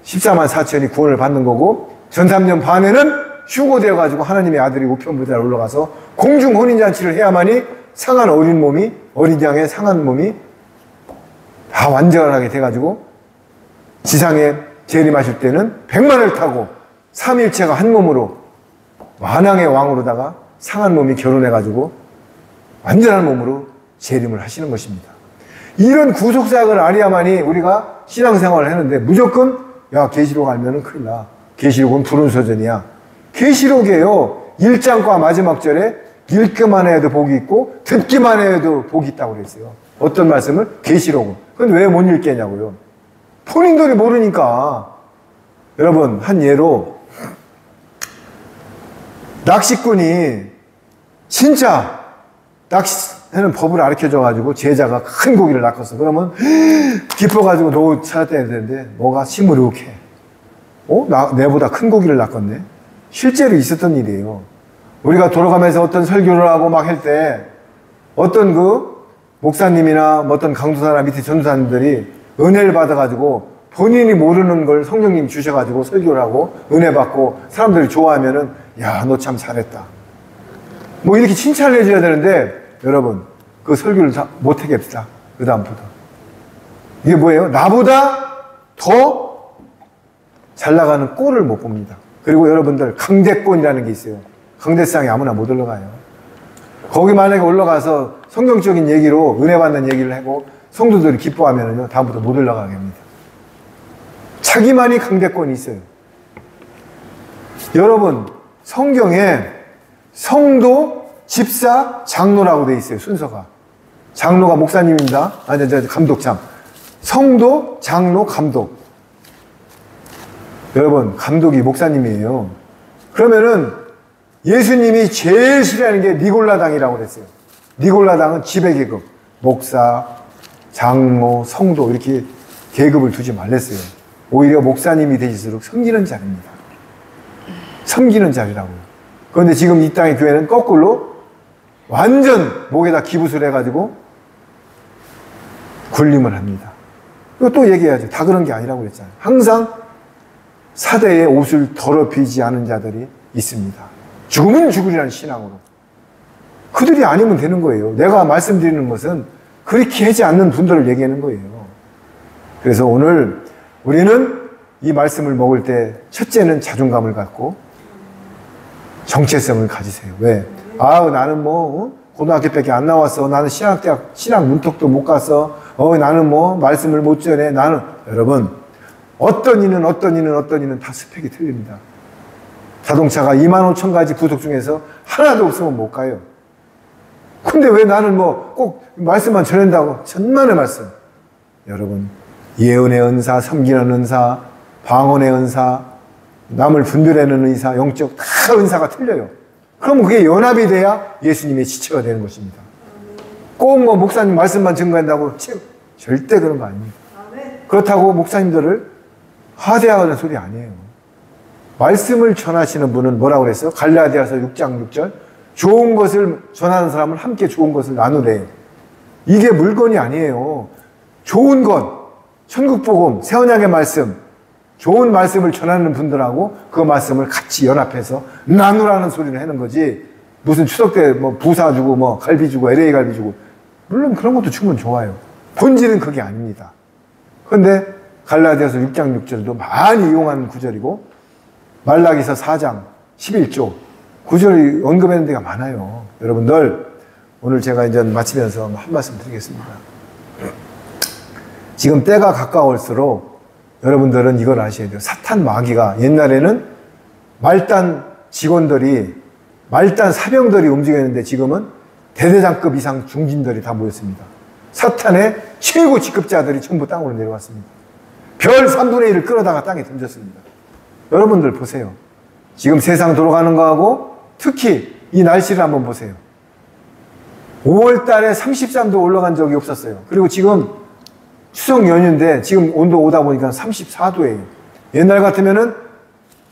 14만 4천이 구원을 받는 거고 전3년 반에는 휴고되어 가지고 하나님의 아들이 우편부대에 올라가서 공중 혼인잔치를 해야만이 상한 어린 양의 상한 몸이 다 완전하게 돼가지고 지상에 재림하실 때는 백마를 타고 삼일체가 한 몸으로 만왕의 왕으로다가 상한 몸이 결혼해가지고 완전한 몸으로 재림을 하시는 것입니다. 이런 구속사역을 알아야만이 우리가 신앙생활을 했는데 무조건 계시록 알면은 큰일 나. 계시록은 푸른 서전이야. 계시록이에요. 1장과 마지막 절에 읽기만 해도 복이 있고 듣기만 해도 복이 있다고 그랬어요. 어떤 말씀을? 계시록은. 그런데 왜 못 읽겠냐고요. 본인들이 모르니까. 여러분, 한 예로 낚시꾼이 진짜 낚시하는 법을 가르쳐줘가지고 제자가 큰 고기를 낚았어. 그러면 깊어가지고 노 찾아야 되는데 뭐가 시무룩해. 내보다 큰 고기를 낚았네. 실제로 있었던 일이에요. 우리가 돌아가면서 어떤 설교를 하고 막 할 때 어떤 목사님이나 어떤 강도사나 밑에 전도사님들이 은혜를 받아가지고 본인이 모르는 걸 성령님 주셔가지고 설교를 하고 은혜 받고 사람들이 좋아하면은 너 참 잘했다. 이렇게 칭찬을 해줘야 되는데 여러분, 그 설교를 다 못하게 합시다. 그 다음부터. 이게 뭐예요? 나보다 더 잘 나가는 꼴을 못 봅니다. 그리고 여러분들 강대권이라는 게 있어요. 강대상에 아무나 못 올라가요. 거기 만약에 올라가서 성경적인 얘기로 은혜 받는 얘기를 하고 성도들이 기뻐하면은요, 다음부터 못 올라가게 합니다. 자기만이 강대권이 있어요. 여러분, 성경에 성도, 집사, 장로라고 돼 있어요. 순서가. 장로가 목사님입니다. 감독장. 성도, 장로, 감독. 여러분, 감독이 목사님이에요. 그러면은 예수님이 제일 싫어하는 게 니골라당이라고 그랬어요. 니골라당은 지배계급, 목사, 장로, 성도 이렇게 계급을 두지 말랬어요. 오히려 목사님이 되실수록 섬기는 자리입니다. 섬기는 자리라고요. 그런데 지금 이 땅의 교회는 거꾸로 완전 목에다 기부술 해가지고 군림을 합니다. 이거 또 얘기해야죠. 다 그런 게 아니라고 그랬잖아요. 항상 사대의 옷을 더럽히지 않은 자들이 있습니다. 죽으면 죽으리라는 신앙으로. 그들이 아니면 되는 거예요. 내가 말씀드리는 것은 그렇게 하지 않는 분들을 얘기하는 거예요. 그래서 오늘 우리는 이 말씀을 먹을 때 첫째는 자존감을 갖고 정체성을 가지세요. 왜? 나는 뭐 고등학교밖에 안 나왔어. 나는 신학대학 신학 문턱도 못 갔어. 나는 뭐 말씀을 못 전해. 나는 여러분 어떤 이는 다 스펙이 틀립니다. 자동차가 25,000가지 부속 중에서 하나도 없으면 못 가요. 근데 왜 나는 뭐 꼭 말씀만 전한다고? 천만의 말씀. 여러분, 예언의 은사, 섬기는 은사, 방언의 은사, 남을 분별하는 의사, 영적 다 은사가 틀려요. 그럼 그게 연합이 돼야 예수님의 지체가 되는 것입니다. 꼭 뭐 목사님 말씀만 증거한다고 절대 그런 거 아닙니다. 그렇다고 목사님들을 하대하는 소리 아니에요. 말씀을 전하시는 분은 뭐라고 그랬어요? 갈라디아서 6장 6절 좋은 것을 전하는 사람은 함께 좋은 것을 나누래요. 이게 물건이 아니에요. 좋은 것, 천국복음, 새언약의 말씀, 좋은 말씀을 전하는 분들하고 그 말씀을 같이 연합해서 나누라는 소리를 하는 거지. 무슨 추석 때 뭐 부사 주고 뭐 갈비 주고 LA 갈비 주고 물론 그런 것도 충분히 좋아요. 본질은 그게 아닙니다. 그런데 갈라디아서 6장 6절도 많이 이용하는 구절이고 말라기서 4장 11조 구절이 언급하는 데가 많아요. 여러분들 오늘 제가 이제 마치면서 한 말씀 드리겠습니다. 지금 때가 가까울수록 여러분들은 이걸 아셔야 돼요. 사탄 마귀가 옛날에는 말단 직원들이 말단 사병들이 움직였는데 지금은 대대장급 이상 중진들이 다 모였습니다. 사탄의 최고 직급자들이 전부 땅으로 내려왔습니다. 별 3분의 1을 끌어다가 땅에 던졌습니다. 여러분들 보세요. 지금 세상 돌아가는 거하고 특히 이 날씨를 한번 보세요. 5월 달에 33도 올라간 적이 없었어요. 그리고 지금 추석 연휴인데 지금 온도 오다 보니까 34도예요. 옛날 같으면은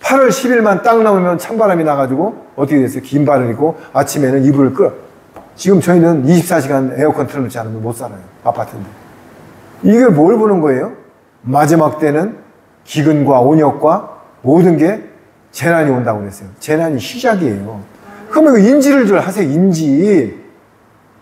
8월 10일만 딱 넘으면 찬바람이 나가지고 어떻게 됐어요? 긴 발을 입고 아침에는 이불을 끌어. 지금 저희는 24시간 에어컨 틀어놓지 않으면 못 살아요. 아파트인데. 이걸 뭘 보는 거예요? 마지막 때는 기근과 온역과 모든 게 재난이 온다고 그랬어요. 재난이 시작이에요. 그러면 이거 인지를 좀 하세요. 인지.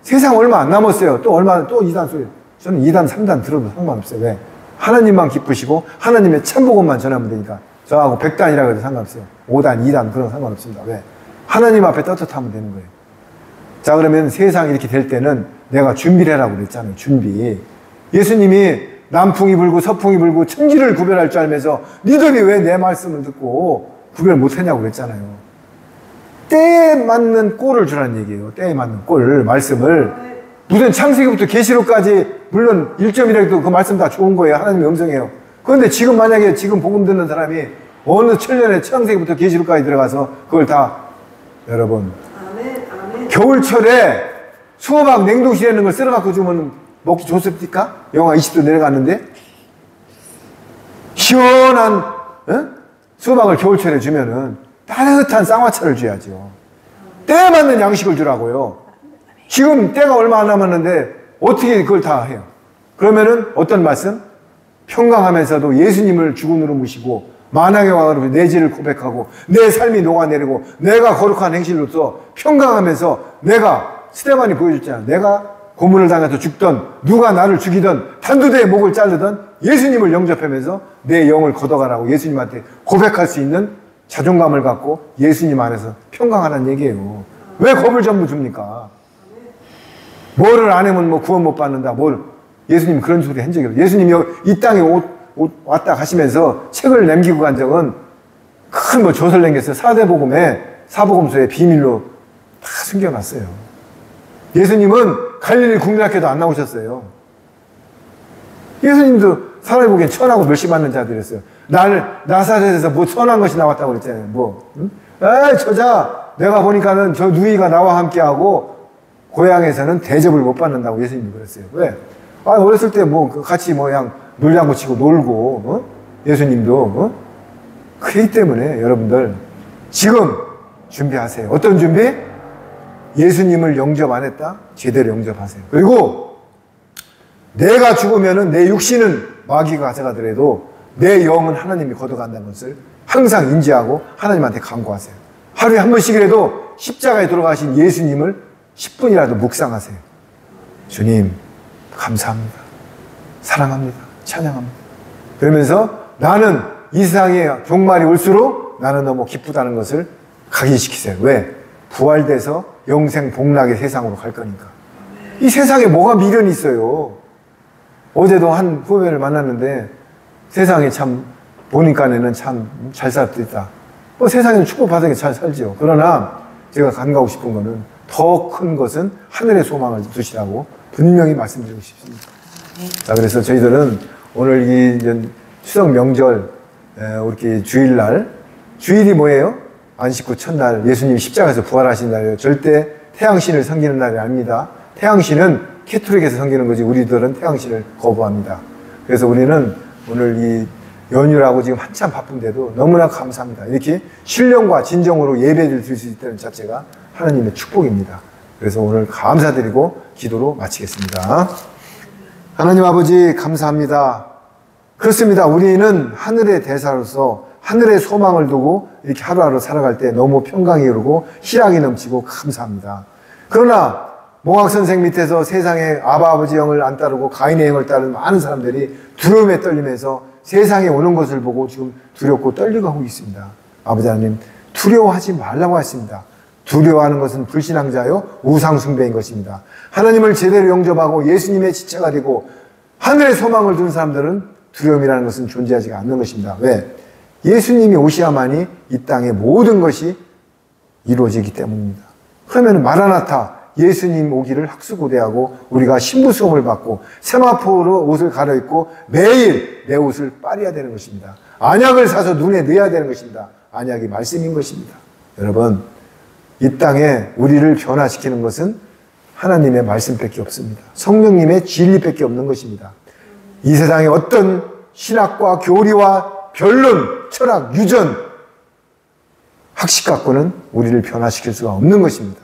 세상 얼마 안 남았어요. 또 2단 소리. 저는 2단, 3단 들어도 상관없어요. 왜? 하나님만 기쁘시고 하나님의 참복음만 전하면 되니까. 저하고 100단이라 해도 상관없어요. 5단, 2단 그런 거 상관없습니다. 왜? 하나님 앞에 떳떳하면 되는 거예요. 자, 그러면 세상이 이렇게 될 때는 내가 준비를 하라고 그랬잖아요. 준비. 예수님이 남풍이 불고 서풍이 불고 천지를 구별할 줄 알면서 니들이 왜 내 말씀을 듣고 구별 못하냐고 그랬잖아요. 때에 맞는 꼴을 주라는 얘기예요. 때에 맞는 꼴, 말씀을. 무슨 창세기부터 계시록까지 물론 1점이라도 그 말씀 다 좋은 거예요. 하나님의 음성이에요. 그런데 지금 만약에 지금 복음 듣는 사람이 어느 천년에 창세기부터 계시록까지 들어가서 그걸 다 여러분 겨울철에 수호박 냉동실에 있는 걸 썰어갖고 주면 먹기 좋습니까? 영하 20도 내려갔는데 시원한 수호박을 겨울철에 주면은 따뜻한 쌍화차를 줘야죠. 때에 맞는 양식을 주라고요. 지금 때가 얼마 안 남았는데 어떻게 그걸 다 해요? 그러면은 어떤 말씀? 평강하면서도 예수님을 주군으로 모시고 만왕의 왕으로 내 죄를 고백하고 내 삶이 녹아내리고 내가 거룩한 행실로서 평강하면서 내가 스테반이 보여줬잖아. 내가 고문을 당해서 죽던 누가 나를 죽이던 단두대의 목을 자르던 예수님을 영접하면서 내 영을 걷어가라고 예수님한테 고백할 수 있는 자존감을 갖고 예수님 안에서 평강하라는 얘기예요. 왜 겁을 전부 줍니까? 뭐를 안 하면 뭐 구원 못 받는다. 예수님 그런 소리 한 적이 없어요. 예수님이 이 땅에 왔다 가시면서 책을 남기고 간 적은 큰 뭐 조서를 남겼어요. 사복음서에 비밀로 다 숨겨놨어요. 예수님은 갈릴리 국민학교도 안 나오셨어요. 예수님도 사람이 보기엔 천하고 멸시받는 자들이었어요. 나사렛에서 뭐 선한 것이 나왔다고 그랬잖아요. 뭐. 응? 에이, 저자, 내가 보니까는 저 누이가 나와 함께하고 고향에서는 대접을 못 받는다고 예수님이 그랬어요. 왜? 아, 어렸을 때 뭐 같이 뭐 그냥 물장구 치고 놀고, 어? 예수님도, 어? 그렇기 때문에 여러분들 지금 준비하세요. 어떤 준비? 예수님을 영접 안 했다? 제대로 영접하세요. 그리고 내가 죽으면은 내 육신은 마귀가 가져가더라도 내 영은 하나님이 걷어간다는 것을 항상 인지하고 하나님한테 간구하세요. 하루에 한 번씩이라도 십자가에 돌아가신 예수님을 10분이라도 묵상하세요. 주님, 감사합니다. 사랑합니다. 찬양합니다. 그러면서 나는 이 세상에 종말이 올수록 나는 너무 기쁘다는 것을 각인시키세요. 왜? 부활돼서 영생 복락의 세상으로 갈 거니까. 이 세상에 뭐가 미련이 있어요. 어제도 한 후배를 만났는데 세상에 참 보니까는 참 잘 살았다. 뭐 세상에는 축복받은 게 잘 살지요. 그러나 제가 간가고 싶은 거는 더 큰 것은 하늘의 소망을 두시라고 분명히 말씀드리고 싶습니다. 자, 그래서 저희들은 오늘 이 추석 명절, 이렇게 주일날, 주일이 뭐예요? 안식 후 첫날 예수님이 십자가에서 부활하신 날이에요. 절대 태양신을 섬기는 날이 아닙니다. 태양신은 캐톨릭에서 섬기는 거지 우리들은 태양신을 거부합니다. 그래서 우리는 오늘 이 연휴라고 지금 한참 바쁜데도 너무나 감사합니다. 이렇게 신령과 진정으로 예배를 드릴 수 있다는 자체가 하나님의 축복입니다. 그래서 오늘 감사드리고 기도로 마치겠습니다. 하나님 아버지 감사합니다. 그렇습니다. 우리는 하늘의 대사로서 하늘의 소망을 두고 이렇게 하루하루 살아갈 때 너무 평강이 흐르고 희락이 넘치고 감사합니다. 그러나 몽학선생 밑에서 세상의 아버지 영을 안 따르고 가인의 영을 따르는 많은 사람들이 두려움에 떨리면서 세상에 오는 것을 보고 지금 두렵고 떨리고 하고 있습니다. 아버지 하나님, 두려워하지 말라고 했습니다. 두려워하는 것은 불신앙자요 우상숭배인 것입니다. 하나님을 제대로 영접하고 예수님의 지체가 되고 하늘의 소망을 둔 사람들은 두려움이라는 것은 존재하지 않는 것입니다. 왜? 예수님이 오셔야만이 이 땅의 모든 것이 이루어지기 때문입니다. 그러면 마라나타 예수님 오기를 학수고대하고 우리가 신부수험을 받고 세마포로 옷을 갈아입고 매일 내 옷을 빨아야 되는 것입니다. 안약을 사서 눈에 넣어야 되는 것입니다. 안약이 말씀인 것입니다. 여러분, 이 땅에 우리를 변화시키는 것은 하나님의 말씀밖에 없습니다. 성령님의 진리밖에 없는 것입니다. 이 세상에 어떤 신학과 교리와 변론, 철학, 유전, 학식 갖고는 우리를 변화시킬 수가 없는 것입니다.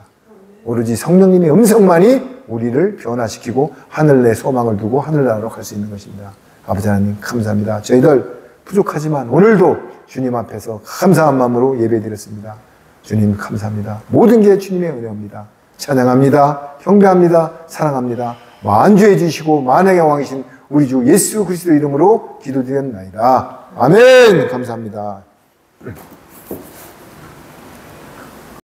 오로지 성령님의 음성만이 우리를 변화시키고 하늘내 소망을 두고 하늘나라로 갈 수 있는 것입니다. 아버지 하나님 감사합니다. 저희들 부족하지만 오늘도 주님 앞에서 감사한 마음으로 예배드렸습니다. 주님 감사합니다. 모든 게 주님의 은혜입니다. 찬양합니다. 경배합니다. 사랑합니다. 만주해 주시고 만왕의 왕이신 우리 주 예수 그리스도 이름으로 기도드렸나이다. 아멘. 감사합니다.